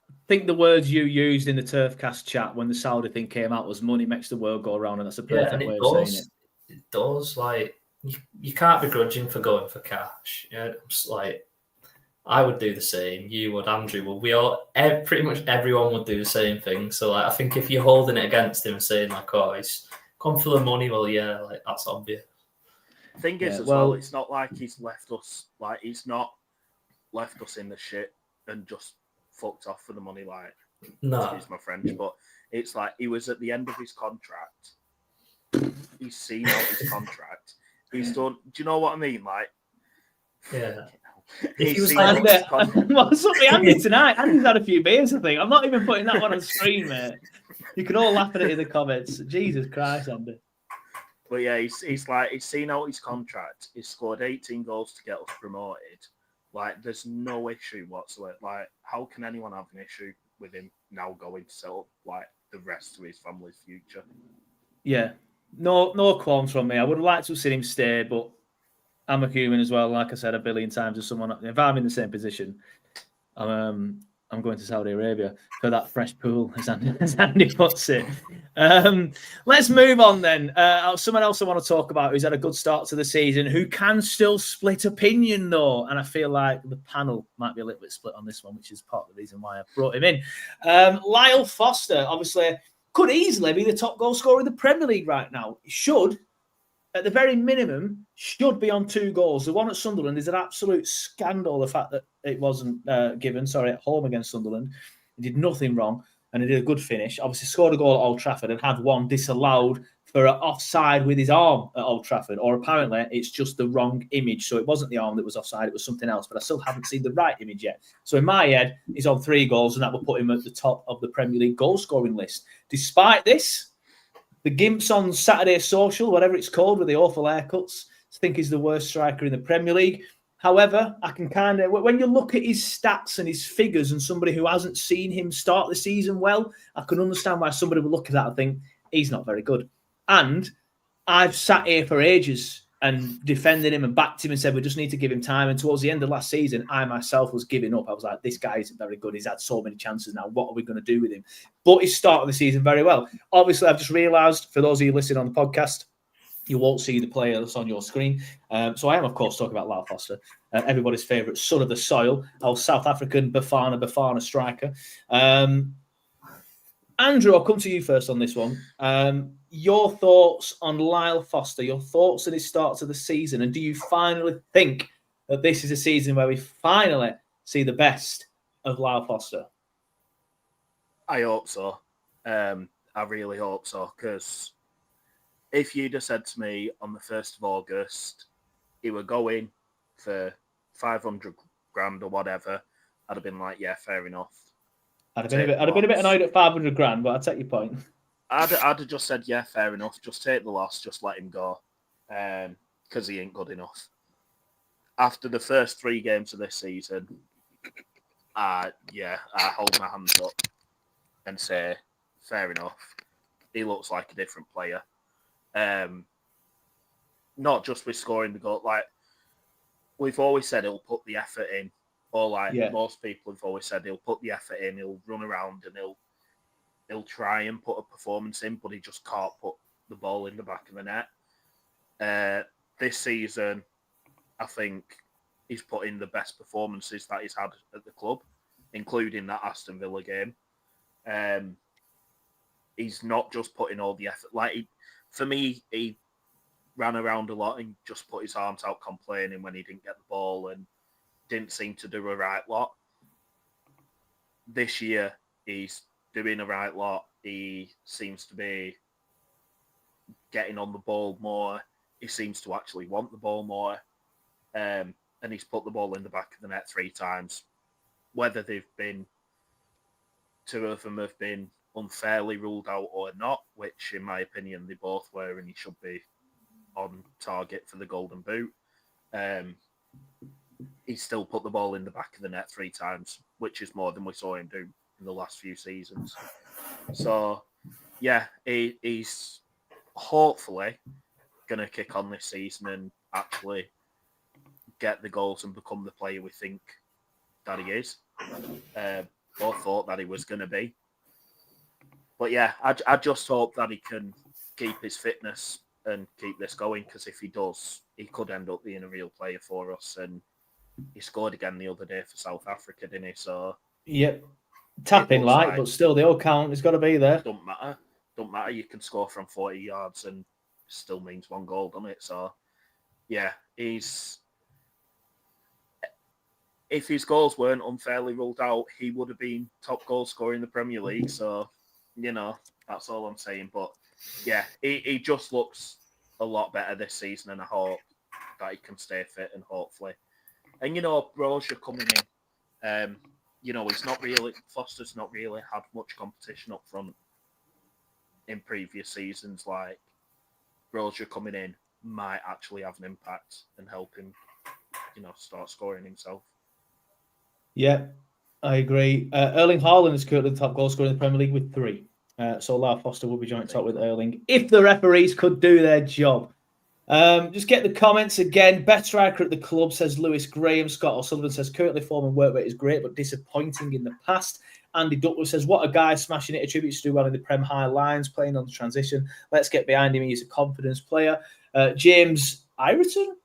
I think the words you used in the Turfcast chat when the Saudi thing came out was money makes the world go around, and that's a perfect way of saying it. It does. Like, you can't begrudge him for going for cash. Yeah, it's like, I would do the same. You would, Andrew would. We all, pretty much everyone would do the same thing. So, like, I think if you're holding it against him and saying, like, oh, he's come for the money, well, yeah, like, that's obvious. The thing is, as well, it's not like he's left us, like, he's not left us in the shit and just fucked off for the money, like, no. Excuse my French, but it's like he was at the end of his contract. He's seen out his contract. He's done, do you know what I mean? Like, yeah. If he was like, what's up with Andy tonight? Andy's had a few beers, I think. I'm not even putting that one on screen, mate. You can all laugh at it in the comments. Jesus Christ, Andy. But yeah, he's seen out his contract. He's scored 18 goals to get us promoted. Like, there's no issue whatsoever. Like, how can anyone have an issue with him now going to set up, like, the rest of his family's future? Yeah. No qualms from me. I would have liked to have seen him stay, but I'm a human as well. Like I said a billion times to someone, if I'm in the same position, I'm I'm going to Saudi Arabia for that fresh pool, as Andy puts it. Let's move on then. Someone else I want to talk about who's had a good start to the season, who can still split opinion though, and I feel like the panel might be a little bit split on this one, which is part of the reason why I brought him in. Lyle Foster, obviously, could easily be the top goal scorer in the Premier League right now. He should, at the very minimum, should be on 2 goals. The one at Sunderland is an absolute scandal, the fact that it wasn't given, at home against Sunderland. He did nothing wrong, and he did a good finish. Obviously scored a goal at Old Trafford and had one disallowed for an offside with his arm at Old Trafford, or apparently it's just the wrong image. So it wasn't the arm that was offside, it was something else, but I still haven't seen the right image yet. So in my head, he's on 3 goals, and that will put him at the top of the Premier League goal-scoring list. Despite this, the Gimps on Saturday Social, whatever it's called, with the awful haircuts, think he's the worst striker in the Premier League. However, I can kind of, when you look at his stats and his figures and somebody who hasn't seen him start the season well, I can understand why somebody would look at that and think he's not very good. And I've sat here for ages and defended him and backed him and said we just need to give him time. And towards the end of last season, I myself was giving up. I was like, this guy isn't very good. He's had so many chances now. What are we going to do with him? But he's started the season very well. Obviously, I've just realised, for those of you listening on the podcast, you won't see the player that's on your screen. So I am, of course, talking about Lyle Foster, everybody's favourite son of the soil, our South African Bafana striker. Andrew, I'll come to you first on this one. Your thoughts on Lyle Foster, your thoughts on his start to the season, and do you finally think that this is a season where we finally see the best of Lyle Foster? I hope so. I really hope so, because if you'd have said to me on the 1st of August, he were going for 500 grand or whatever, I'd have been like, yeah, fair enough. I'd have been a bit annoyed at 500 grand, but I take your point. I'd have just said, yeah, fair enough. Just take the loss. Just let him go. Because he ain't good enough. After the first 3 games of this season, I hold my hands up and say, fair enough. He looks like a different player. Not just with scoring the goal. Like, we've always said he'll put the effort in. Or most people have always said he'll put the effort in, he'll run around and he'll try and put a performance in, but he just can't put the ball in the back of the net. This season, I think he's put in the best performances that he's had at the club, including that Aston Villa game. He's not just putting all the effort. For me, he ran around a lot and just put his arms out complaining when he didn't get the ball and didn't seem to do a right lot. This year, he's doing a right lot. He seems to be getting on the ball more. He seems to actually want the ball more. And he's put the ball in the back of the net 3 times. Whether 2 of them have been unfairly ruled out or not, which in my opinion they both were, and he should be on target for the Golden Boot. He still put the ball in the back of the net 3 times, which is more than we saw him do in the last few seasons. So, yeah, he's hopefully going to kick on this season and actually get the goals and become the player we think that he is, or thought that he was going to be. But yeah, I just hope that he can keep his fitness and keep this going, because if he does, he could end up being a real player for us. And he scored again the other day for South Africa, didn't he? So yep, tapping light, but still the old count has got to be there. Don't matter. You can score from 40 yards and still means 1 goal, doesn't it? So yeah, if his goals weren't unfairly ruled out, he would have been top goal scorer in the Premier League. So, that's all I'm saying. But yeah, he just looks a lot better this season, and I hope that he can stay fit and hopefully. And, Brozier coming in, Foster's not really had much competition up front in previous seasons. Like, Brozier coming in might actually have an impact and help him, start scoring himself. Yeah, I agree. Erling Haaland is currently the top goal scorer in the Premier League with 3. So Lyle Foster will be joint top with Erling if the referees could do their job. Just get the comments again. Best striker at the club, says Lewis Graham. Scott O'Sullivan says currently form and work rate is great, but disappointing in the past. Andy Duckworth says, what a guy, smashing it, attributes to do well in the Prem high lines, playing on the transition. Let's get behind him. He's a confidence player. James Ayrton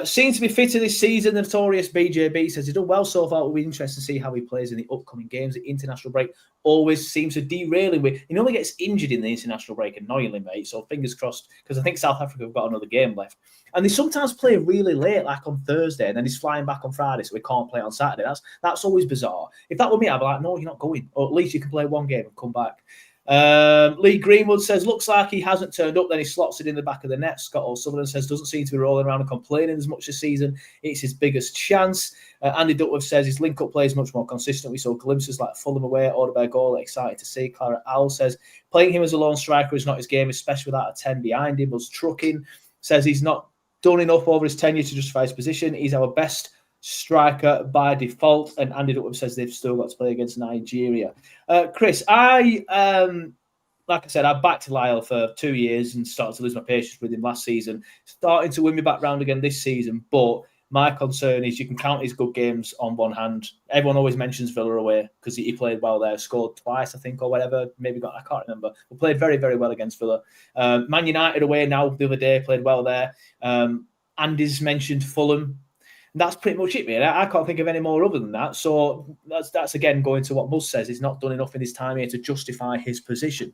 seems to be fitter this season. The notorious BJB says he's done well so far. It'll be interesting to see how he plays in the upcoming games. The international break always seems to derail him. He normally gets injured in the international break, annoyingly, mate. So fingers crossed, because I think South Africa have got another game left. And they sometimes play really late, like on Thursday, and then he's flying back on Friday, so we can't play on Saturday. That's always bizarre. If that were me, I'd be like, no, you're not going. Or at least you can play one game and come back. Lee Greenwood says, looks like he hasn't turned up, then he slots it in the back of the net. Scott O'Sullivan says, doesn't seem to be rolling around and complaining as much this season. It's his biggest chance. Andy Duckworth says his link-up play is much more consistent. We saw glimpses like Fulham away, Odegaard goal, excited to see. Clara Owl says, playing him as a lone striker is not his game, especially without a 10 behind him. Was Trucking says he's not done enough over his tenure to justify his position. He's our best striker by default. And Andy Duckworth says they've still got to play against Nigeria. Chris, like I said, I backed Lyle for 2 years and started to lose my patience with him last season. Starting to win me back round again this season. But my concern is you can count his good games on one hand. Everyone always mentions Villa away because he played well there, scored twice, I think, or whatever. I can't remember. But played very, very well against Villa. Man United away now the other day, played well there. Andy's mentioned Fulham. That's pretty much it, man. I can't think of any more other than that. So that's again going to what Muzz says. He's not done enough in his time here to justify his position.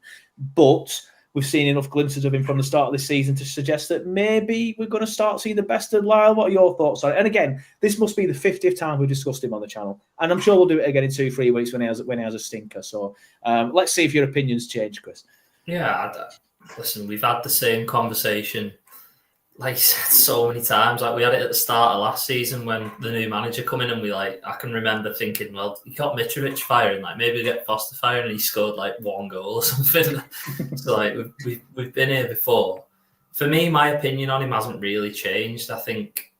But we've seen enough glimpses of him from the start of this season to suggest that maybe we're going to start seeing the best of Lyle. What are your thoughts on it? And again, this must be the 50th time we've discussed him on the channel. And I'm sure we'll do it again in 2-3 weeks when he has a stinker. So let's see if your opinions change, Chris. Yeah, listen, we've had the same conversation, like you said, so many times. Like we had it at the start of last season when the new manager come in, and I can remember thinking, well, you got Mitrovic firing, like maybe we get Foster firing, and he scored like 1 goal or something. So like we've been here before. For me, my opinion on him hasn't really changed. I think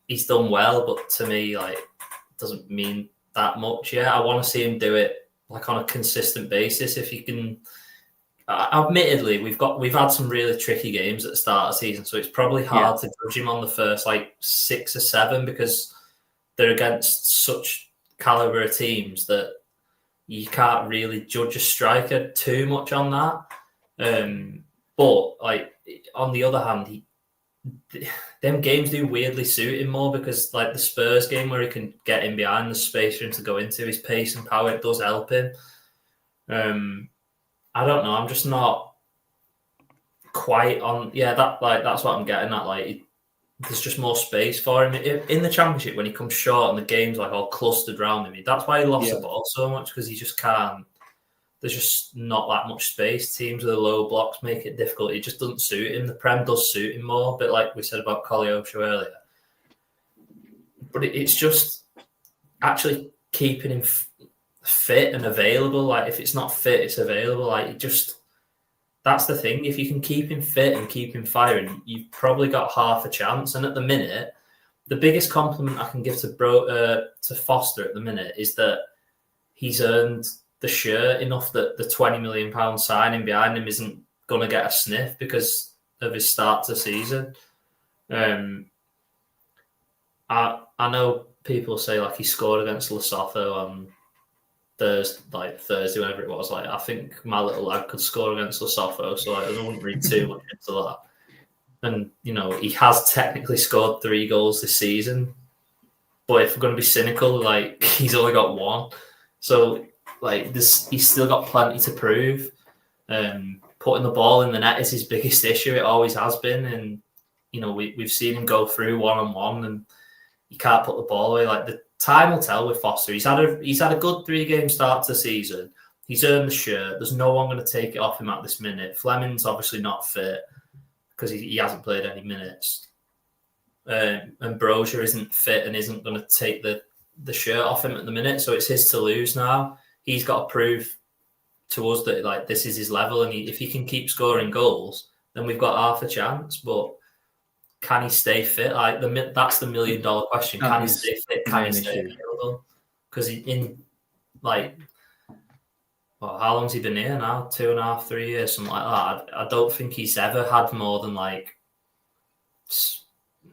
he's done well, but to me, like, it doesn't mean that much. Yeah, I want to see him do it like on a consistent basis. If he can. Admittedly, we've had some really tricky games at the start of the season, so it's probably hard to judge him on the first like 6 or 7 because they're against such caliber of teams that you can't really judge a striker too much on that. But like on the other hand, them games do weirdly suit him more because like the Spurs game where he can get in behind the space for him to go into, his pace and power, it does help him. I don't know. I'm just not quite on. Yeah, that's what I'm getting at. Like, there's just more space for him in the Championship when he comes short and the game's like all clustered around him. That's why he lost the ball so much because he just can't. There's just not that much space. Teams with the low blocks make it difficult. It just doesn't suit him. The Prem does suit him more, a bit like we said about Koleosho earlier. But it's just actually keeping him fit and available. Like if it's not fit, it's available. Like it just, that's the thing. If you can keep him fit and keep him firing, you've probably got half a chance. And at the minute, the biggest compliment I can give to Foster at the minute is that he's earned the shirt enough that the £20 million signing behind him isn't going to get a sniff because of his start to the season. I know people say like he scored against Lesotho on Thursday, whenever it was. Like I think my little lad could score against Lesotho, so I wouldn't read too much into that. And you know, he has technically scored 3 goals this season, but if we're going to be cynical, like he's only got 1. So like this, he's still got plenty to prove. Putting the ball in the net is his biggest issue. It always has been, and you know we've seen him go through 1-on-1, and you can't put the ball away. Like the time will tell with Foster. He's had a good 3-game start to the season. He's earned the shirt. There's no one going to take it off him at this minute. Fleming's obviously not fit because he hasn't played any minutes. And Brozier isn't fit and isn't going to take the shirt off him at the minute. So it's his to lose now. He's got to prove to us that like this is his level, and if he can keep scoring goals, then we've got half a chance. But can he stay fit? Like that's the $1 million question. Can he stay fit? Can he stay available? Because in like well, how long's he been here now? 2.5, 3 years, something like that. I don't think he's ever had more than like,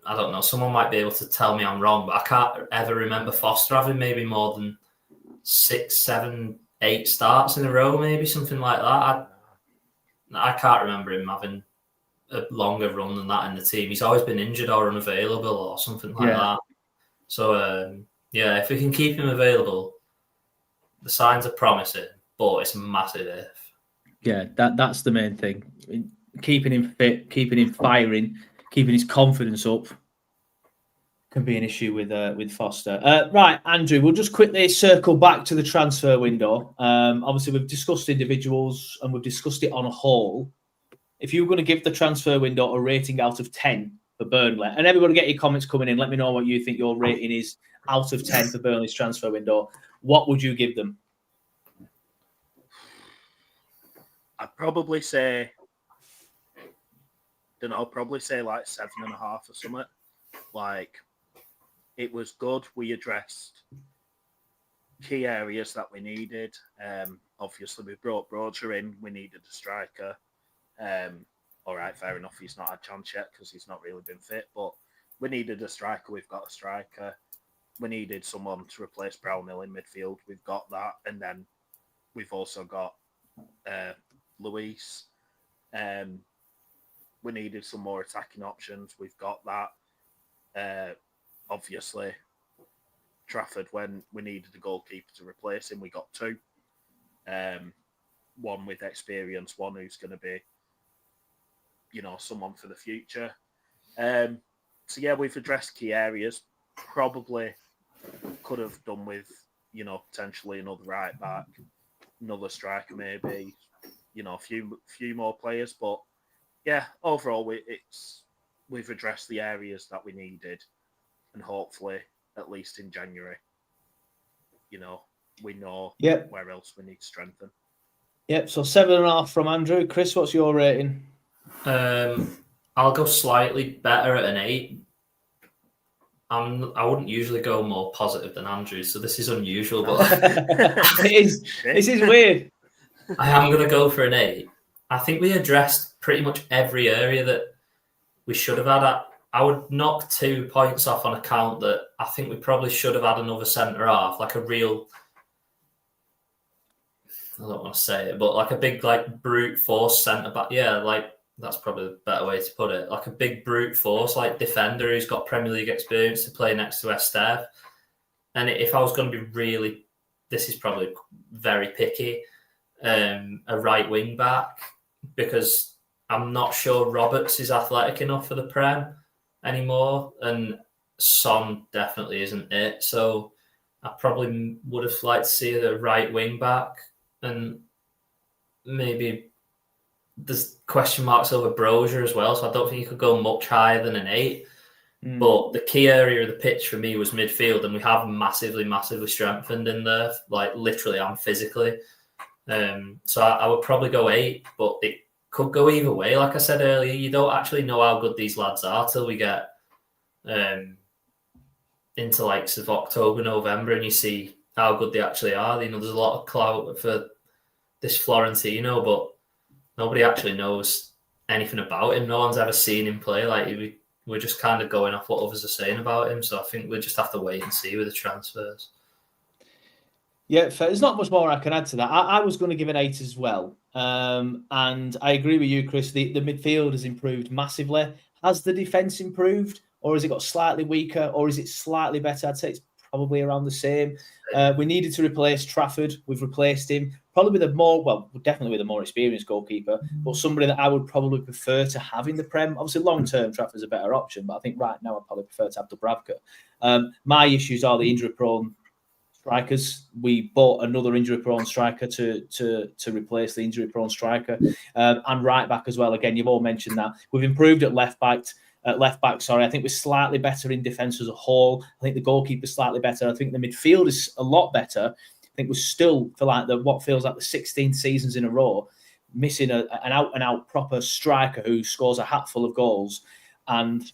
I don't know, someone might be able to tell me I'm wrong, but I can't ever remember Foster having maybe more than 6, 7, 8 starts in a row, maybe something like that. I can't remember him having a longer run than that in the team. He's always been injured or unavailable or something like that. So, if we can keep him available, the signs are promising, but it's a massive if. Yeah, that's the main thing. Keeping him fit, keeping him firing, keeping his confidence up can be an issue with Foster. Right, Andrew, we'll just quickly circle back to the transfer window. Obviously, we've discussed individuals and we've discussed it on a whole. If you were going to give the transfer window a rating out of 10 for Burnley, and everybody get your comments coming in, let me know what you think your rating is out of 10 for Burnley's transfer window. What would you give them? I'd probably say, probably say like 7.5 or something. Like, it was good. We addressed key areas that we needed. Obviously, we brought Broadshire in. We needed a striker. All right, fair enough. He's not had a chance yet because he's not really been fit. But we needed a striker. We've got a striker. We needed someone to replace Brownhill in midfield. We've got that. And then we've also got Luis. We needed some more attacking options. We've got that. Obviously, Trafford, when we needed a goalkeeper to replace him, we got 2. One with experience, one who's going to be, someone for the future. We've addressed key areas. Probably could have done with, potentially another right back, another striker, maybe, a few more players. But yeah, overall, we've addressed the areas that we needed, and hopefully, at least in January, we know where else we need to strengthen. Yep. So 7.5 from Andrew. Chris, what's your rating? I'll go slightly better at an 8. I wouldn't usually go more positive than Andrew, so this is unusual, but it is. This is weird. I am going to go for an 8. I think we addressed pretty much every area that we should have had. I would knock 2 points off on account that I think we probably should have had another centre half, like a real, I don't want to say it, but like a big, like, brute force centre back. Yeah, like, that's probably the better way to put it. Like a big brute force, like defender who's got Premier League experience to play next to Esteve. And if I was going to be really, this is probably very picky, a right wing back, because I'm not sure Roberts is athletic enough for the Prem anymore, and Son definitely isn't it. So I probably would have liked to see the right wing back, and maybe there's question marks over Brozier as well, so I don't think you could go much higher than an 8. But the key area of the pitch for me was midfield, and we have massively strengthened in there, like literally and physically. So I would probably go 8, but it could go either way. Like I said earlier, you don't actually know how good these lads are till we get into like sort of October, November, and you see how good they actually are. There's a lot of clout for this Florentino, but nobody actually knows anything about him. No one's ever seen him play. Like, we're just kind of going off what others are saying about him. So I think we just have to wait and see with the transfers. Yeah, there's not much more I can add to that. I was going to give an 8 as well. And I agree with you, Chris. The midfield has improved massively. Has the defence improved? Or has it got slightly weaker? Or is it slightly better? I'd say it's probably around the same. We needed to replace Trafford. We've replaced him. Probably definitely with a more experienced goalkeeper, but somebody that I would probably prefer to have in the Prem. Obviously, long-term, Trafford's a better option, but I think right now I'd probably prefer to have Dubravka. My issues are the injury-prone strikers. We bought another injury-prone striker to replace the injury-prone striker, and right-back as well. Again, you've all mentioned that. We've improved at left-back. I think we're slightly better in defence as a whole. I think the goalkeeper's slightly better. I think the midfield is a lot better. I think we're still, for like what feels like the 16th seasons in a row, missing an out-and-out proper striker who scores a hatful of goals, and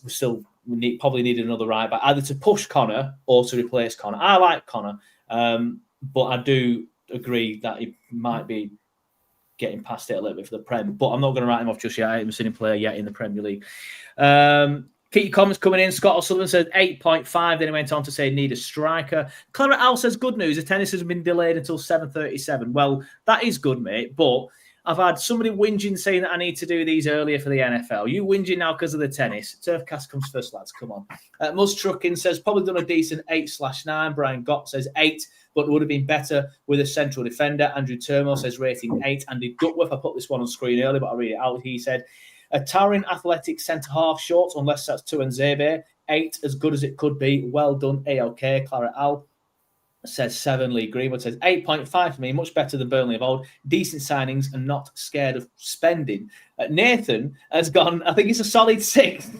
we probably need another right back, either to push Connor or to replace Connor. I like Connor, but I do agree that he might be getting past it a little bit for the Prem, but I'm not going to write him off just yet. I haven't seen him play yet in the Premier League. Keep your comments coming in. Scott O'Sullivan said 8.5. Then he went on to say need a striker. Clara Al says good news. The tennis has been delayed until 7:37. Well, that is good, mate. But I've had somebody whinging saying that I need to do these earlier for the NFL. You whinging now because of the tennis. Turfcast comes first, lads. Come on. Muzz Trucking says probably done a decent 8/9. Brian Gott says 8, but would have been better with a central defender. Andrew Turmo says rating 8. Andy Duckworth, I put this one on screen earlier, but I'll read it out. He said, a towering athletic centre-half short, unless that's Tuanzebe. 8, as good as it could be. Well done, AOK. Clara Al says 7. Lee Greenwood says 8.5 for me. Much better than Burnley of old. Decent signings and not scared of spending. Nathan has gone, I think it's a solid 6.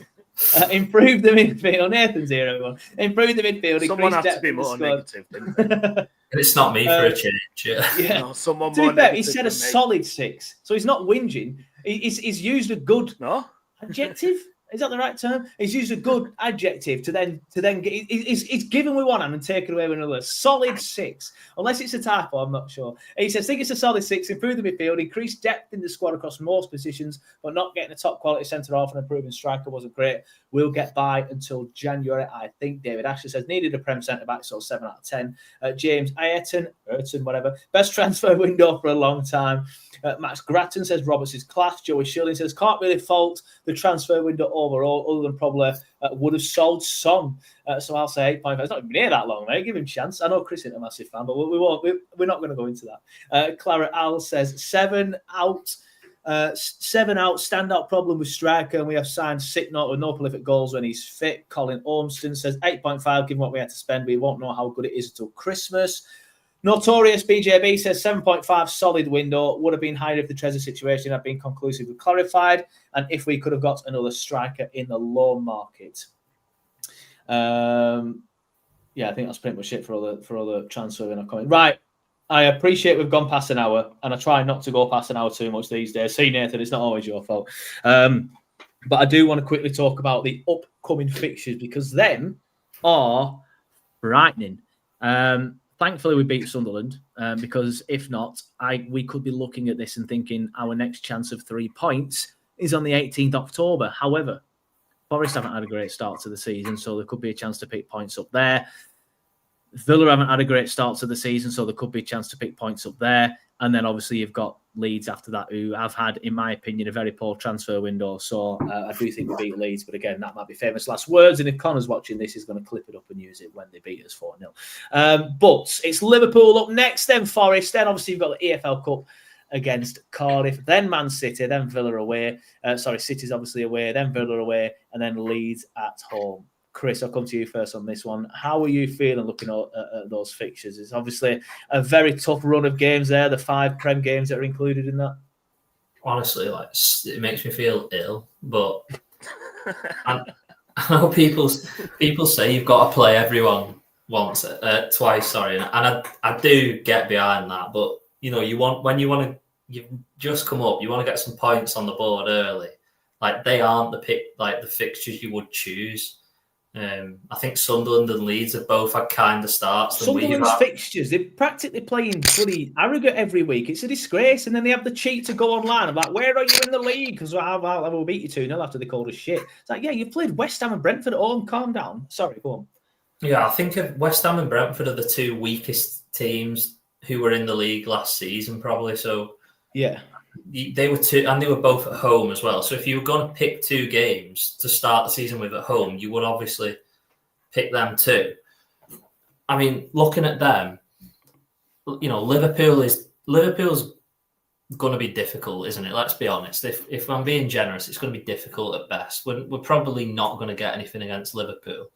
Improved the midfield. Nathan's here, everyone. Improved the midfield. Someone has to be more negative than me. And it's not me for a change. Yeah. No, someone to more be fair, he negative said a than me. solid 6. So he's not whinging. He's used a good adjective. Is that the right term? He's used a good adjective to then get. He's given with one hand and taken away with another. Solid 6, unless it's a typo. I'm not sure. He says, "Think it's a solid 6. Improve the midfield, increase depth in the squad across most positions, but not getting a top quality centre half and improving striker wasn't great. We'll get by until January, I think." David Ashley says needed a Prem centre back, so 7 out of 10. James Ayrton, whatever, best transfer window for a long time. Max Grattan says Roberts is class. Joey Shilling says can't really fault the transfer window overall, other than probably would have sold Son. So I'll say 8.5. It's not even near that long, mate. Give him a chance. I know Chris isn't a massive fan, but we won't. We're not going to go into that. Clara Al says 7 out. 7 out. Standout problem with striker, and we have signed Sicknot with no prolific goals when he's fit. Colin Ormston says 8.5. Given what we had to spend, we won't know how good it is until Christmas. Notorious BJB says 7.5 solid window. Would have been higher if the Tresor situation had been conclusively clarified and if we could have got another striker in the loan market. Yeah, I think that's pretty much it for all the transfer and comment. Right. I appreciate we've gone past an hour, and I try not to go past an hour too much these days. See, Nathan, it's not always your fault. But I do want to quickly talk about the upcoming fixtures because them are frightening. Thankfully, we beat Sunderland because if not, we could be looking at this and thinking our next chance of 3 points is on the 18th October. However, Forest haven't had a great start to the season, so there could be a chance to pick points up there. Villa haven't had a great start to the season, so there could be a chance to pick points up there. And then obviously you've got Leeds after that, who have had, in my opinion, a very poor transfer window. So I do think we beat Leeds, but again, that might be famous last words. And if Connor's watching this, he's going to clip it up and use it when they beat us 4-0. But it's Liverpool up next, then Forest, then obviously you've got the EFL Cup against Cardiff, then Man City, then Villa away. City's obviously away, then Villa away, and then Leeds at home. Chris, I'll come to you first on this one. How are you feeling looking at those fixtures? It's obviously a very tough run of games there, the 5 Prem games that are included in that. Honestly, it makes me feel ill, but I know people say you've got to play everyone twice, and I do get behind that, but you've just come up, you want to get some points on the board early. Like they aren't the fixtures you would choose. I think Sunderland and Leeds have both had kind of starts. Sunderland's fixtures, they're practically playing bloody arrogant every week. It's a disgrace. And then they have the cheat to go online. I'm like, where are you in the league? Because I will beat you 2-0 after they called us shit. It's like, yeah, you played West Ham and Brentford at home. Calm down. Sorry, go on. Yeah, I think West Ham and Brentford are the 2 weakest teams who were in the league last season, probably. So, yeah. They were 2, and they were both at home as well. So if you were going to pick 2 games to start the season with at home, you would obviously pick them too. I mean, looking at them, Liverpool's going to be difficult, isn't it? Let's be honest. If I'm being generous, it's going to be difficult at best. We're probably not going to get anything against Liverpool.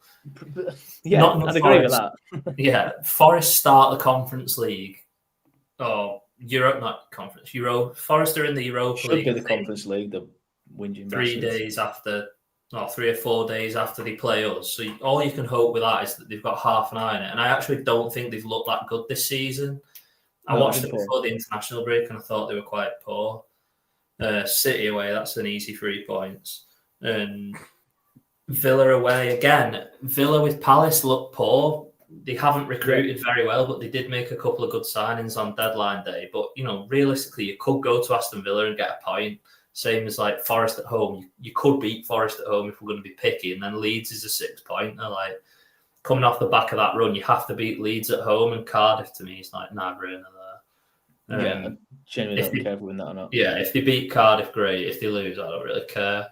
Yeah, I'd agree with that. Yeah, Forest start the Conference League. Forest are in the Europa League. Should be the Conference League, the whinging 3 days after, 3 or 4 days after they play us. So all you can hope with that is that they've got half an eye on it. And I actually don't think they've looked that good this season. I watched it before the international break and I thought they were quite poor. City away, that's an easy 3 points. And Villa away, again, Villa with Palace looked poor. they haven't recruited very well, but they did make a couple of good signings on deadline day. But, realistically, you could go to Aston Villa and get a point. Same as like Forest at home. You could beat Forest at home if we're going to be picky. And then Leeds is a 6-pointer. Like, coming off the back of that run, you have to beat Leeds at home, and Cardiff, to me, is like no-brainer there. Yeah, genuinely don't care if we win that or not. Yeah, if they beat Cardiff, great. If they lose, I don't really care.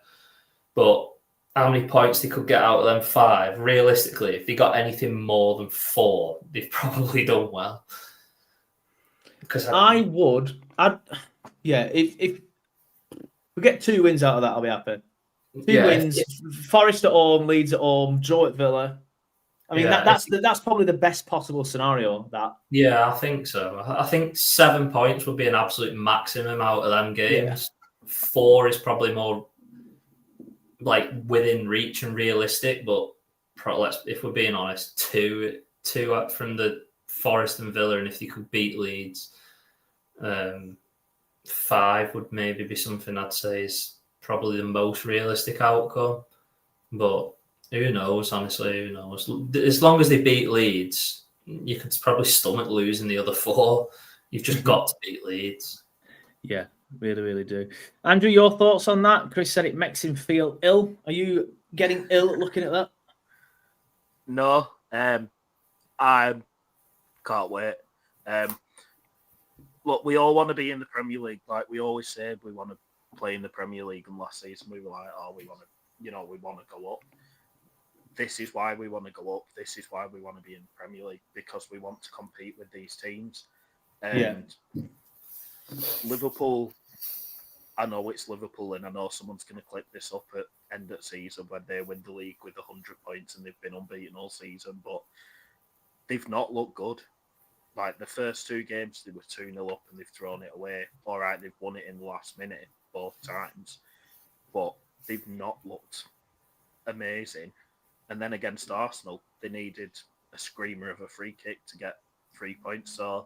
But how many points they could get out of them 5? Realistically, if they got anything more than 4, they've probably done well. Because if we get 2 wins out of that, I'll be happy. 2 wins, Forest at home, Leeds at home, draw at Villa. I mean, that's probably the best possible scenario. That. Yeah, I think so. I think 7 points would be an absolute maximum out of them games. Yeah. 4 is probably more like within reach and realistic, but if we're being honest, 2 from the Forest and Villa, and if they could beat Leeds, 5 would maybe be something I'd say is probably the most realistic outcome. But who knows? Honestly, who knows? As long as they beat Leeds, you could probably stomach losing the other 4. You've just got to beat Leeds. Yeah. Really, really do. Andrew, your thoughts on that? Chris said it makes him feel ill. Are you getting ill looking at that? No, I can't wait. Look, we all want to be in the Premier League. Like we always said, we want to play in the Premier League. And last season we were like, we want to go up. This is why we want to go up. This is why we want to be in the Premier League, because we want to compete with these teams. And Liverpool, I know it's Liverpool, and I know someone's going to clip this up at end of season when they win the league with 100 points and they've been unbeaten all season, but they've not looked good. Like the first 2 games, they were 2-0 up and they've thrown it away. All right, they've won it in the last minute both times, but they've not looked amazing. And then against Arsenal, they needed a screamer of a free kick to get 3 points. So,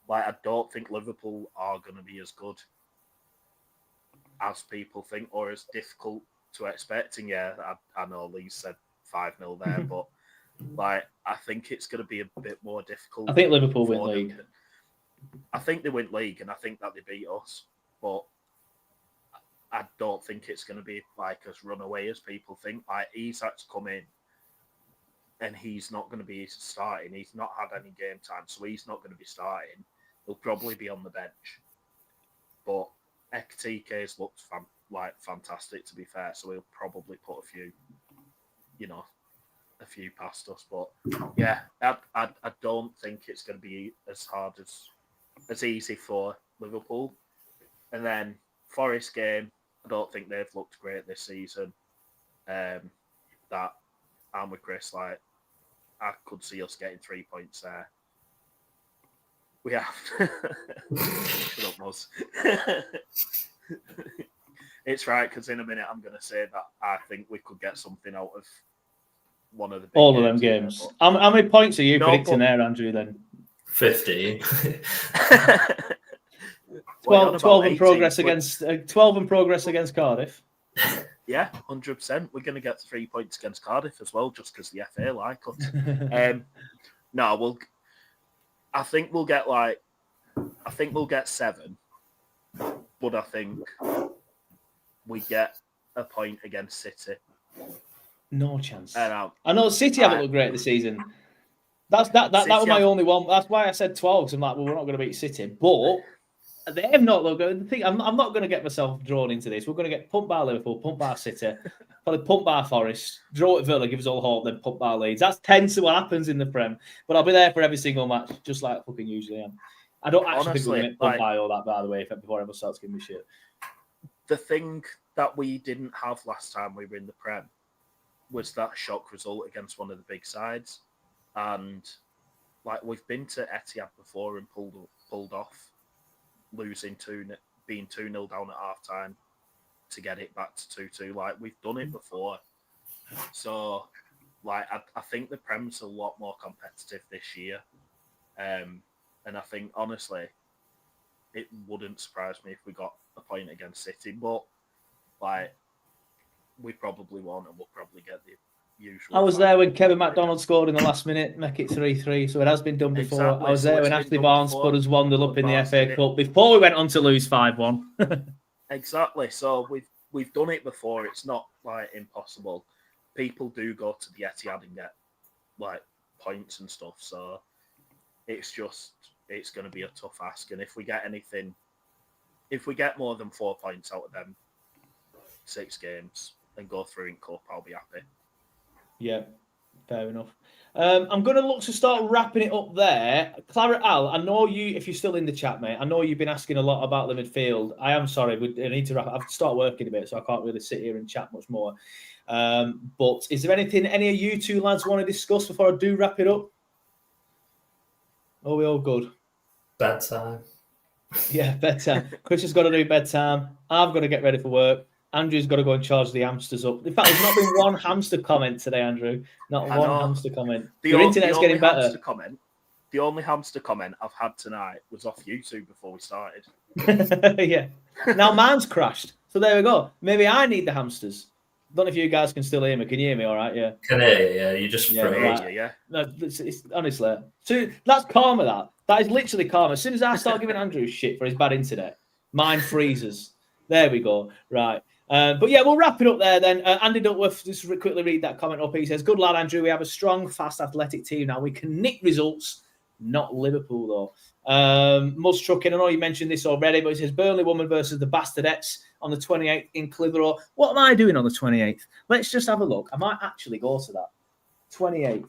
I don't think Liverpool are going to be as good as people think, or as difficult to expect. And I know Lee said 5-0 there, but I think it's going to be a bit more difficult. I think Liverpool win league. I think they win league, and I think that they beat us, but I don't think it's going to be like as runaway as people think. Like Isak's come in, and he's not going to be starting. He's not had any game time, so he's not going to be starting. He'll probably be on the bench, but Ekitike's looked fantastic, to be fair. So he'll probably put a few past us. But yeah, I don't think it's going to be as hard as easy for Liverpool. And then Forest game, I don't think they've looked great this season. That I'm with Chris. I could see us getting 3 points there. We have. Shut up, Moz. It's right, because in a minute I'm going to say that I think we could get something out of one of the big all of them games. How many points are you predicting there, Andrew, then? 15. 12 in progress against 12 in progress against Cardiff. Yeah, 100%. We're going to get 3 points against Cardiff as well, just because the FA like us. No, I think we'll get 7, but I think we get a point against City. No chance. I know City haven't looked great this season. That was my only one. That's why I said 12. I'm like, we're not going to beat City, but they have not looked good. The thing, I'm not going to get myself drawn into this. We're going to get pumped by Liverpool, pumped by City, probably pumped by Forest, draw at Villa, give us all hope, then pumped by Leeds. That tends to what happens in the Prem. But I'll be there for every single match, just like I fucking usually am. I don't actually think we're going to get pumped by all that, by the way, before everyone starts giving me shit. The thing that we didn't have last time we were in the Prem was that shock result against one of the big sides. And we've been to Etihad before and pulled off losing being 2-0 down at half time to get it back to 2-2. We've done it before. So I think the Prem's a lot more competitive this year. And I think honestly it wouldn't surprise me if we got a point against City, but we probably won't, and we'll probably get usual. I was there when Kevin McDonald scored in the last minute, make it 3-3. So it has been done before. Exactly. I was So there it's when been Ashley done Barnes before. put us 1-0 up in the Barnes FA did it. Cup before we went on to lose 5-1. Exactly. So we've done it before. It's not like impossible. People do go to the Etihad and get like points and stuff. So it's going to be a tough ask. And if we get more than 4 points out of them 6 games and go through in Cup, I'll be happy. Yeah, fair enough. I'm going to look to start wrapping it up there. Claret Al, I know you, if you're still in the chat, mate, I know you've been asking a lot about the midfield. I am sorry, I need to wrap. I've started working a bit, so I can't really sit here and chat much more. But is there anything any of you two lads want to discuss before I do wrap it up? Are we all good? Bedtime. Yeah, bedtime. Chris has got to do bedtime. I've got to get ready for work. Andrew's got to go and charge the hamsters up. In fact, there's not been one hamster comment today, Andrew. Not one hamster comment. Your internet's getting better. The only hamster comment I've had tonight was off YouTube before we started. Yeah. Now mine's crashed. So there we go. Maybe I need the hamsters. Don't know if you guys can still hear me. Can you hear me all right? Yeah. Can hear you, yeah. You just Yeah. No, it's honestly. So that's karma, that is literally karma. As soon as I start giving Andrew shit for his bad internet, mine freezes. There we go. Right. But yeah, we'll wrap it up there then. Andy Duckworth, just quickly read that comment up. He says, good lad, Andrew. We have a strong, fast, athletic team now. We can nick results, not Liverpool, though. Muzz Trucking, I know you mentioned this already, but he says, Burnley woman versus the Bastardettes on the 28th in Clitheroe. What am I doing on the 28th? Let's just have a look. I might actually go to that. 28th.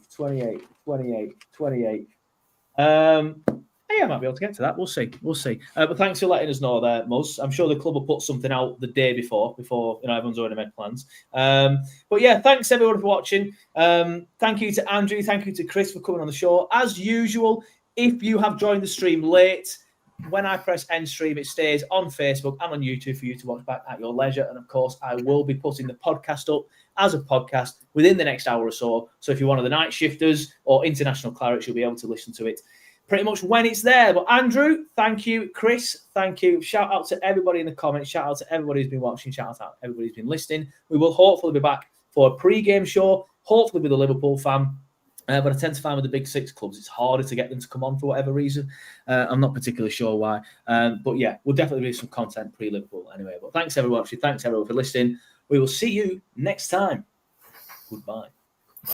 Yeah, I might be able to get to that. We'll see. But thanks for letting us know there, Muzz. I'm sure the club will put something out the day before everyone's already made plans. But yeah, thanks everyone for watching. Thank you to Andrew. Thank you to Chris for coming on the show. As usual, if you have joined the stream late, when I press end stream, it stays on Facebook and on YouTube for you to watch back at your leisure. And of course, I will be putting the podcast up as a podcast within the next hour or so. So if you're one of the night shifters or international clarets, you'll be able to listen to it pretty much when it's there. But Andrew, thank you. Chris, thank you. Shout out to everybody in the comments. Shout out to everybody who's been watching. Shout out to everybody who's been listening. We will hopefully be back for a pre-game show, hopefully with a Liverpool fan. But I tend to find with the big 6 clubs, it's harder to get them to come on for whatever reason. I'm not particularly sure why. But yeah, we'll definitely do some content pre-Liverpool anyway. But thanks everyone for listening. We will see you next time. Goodbye.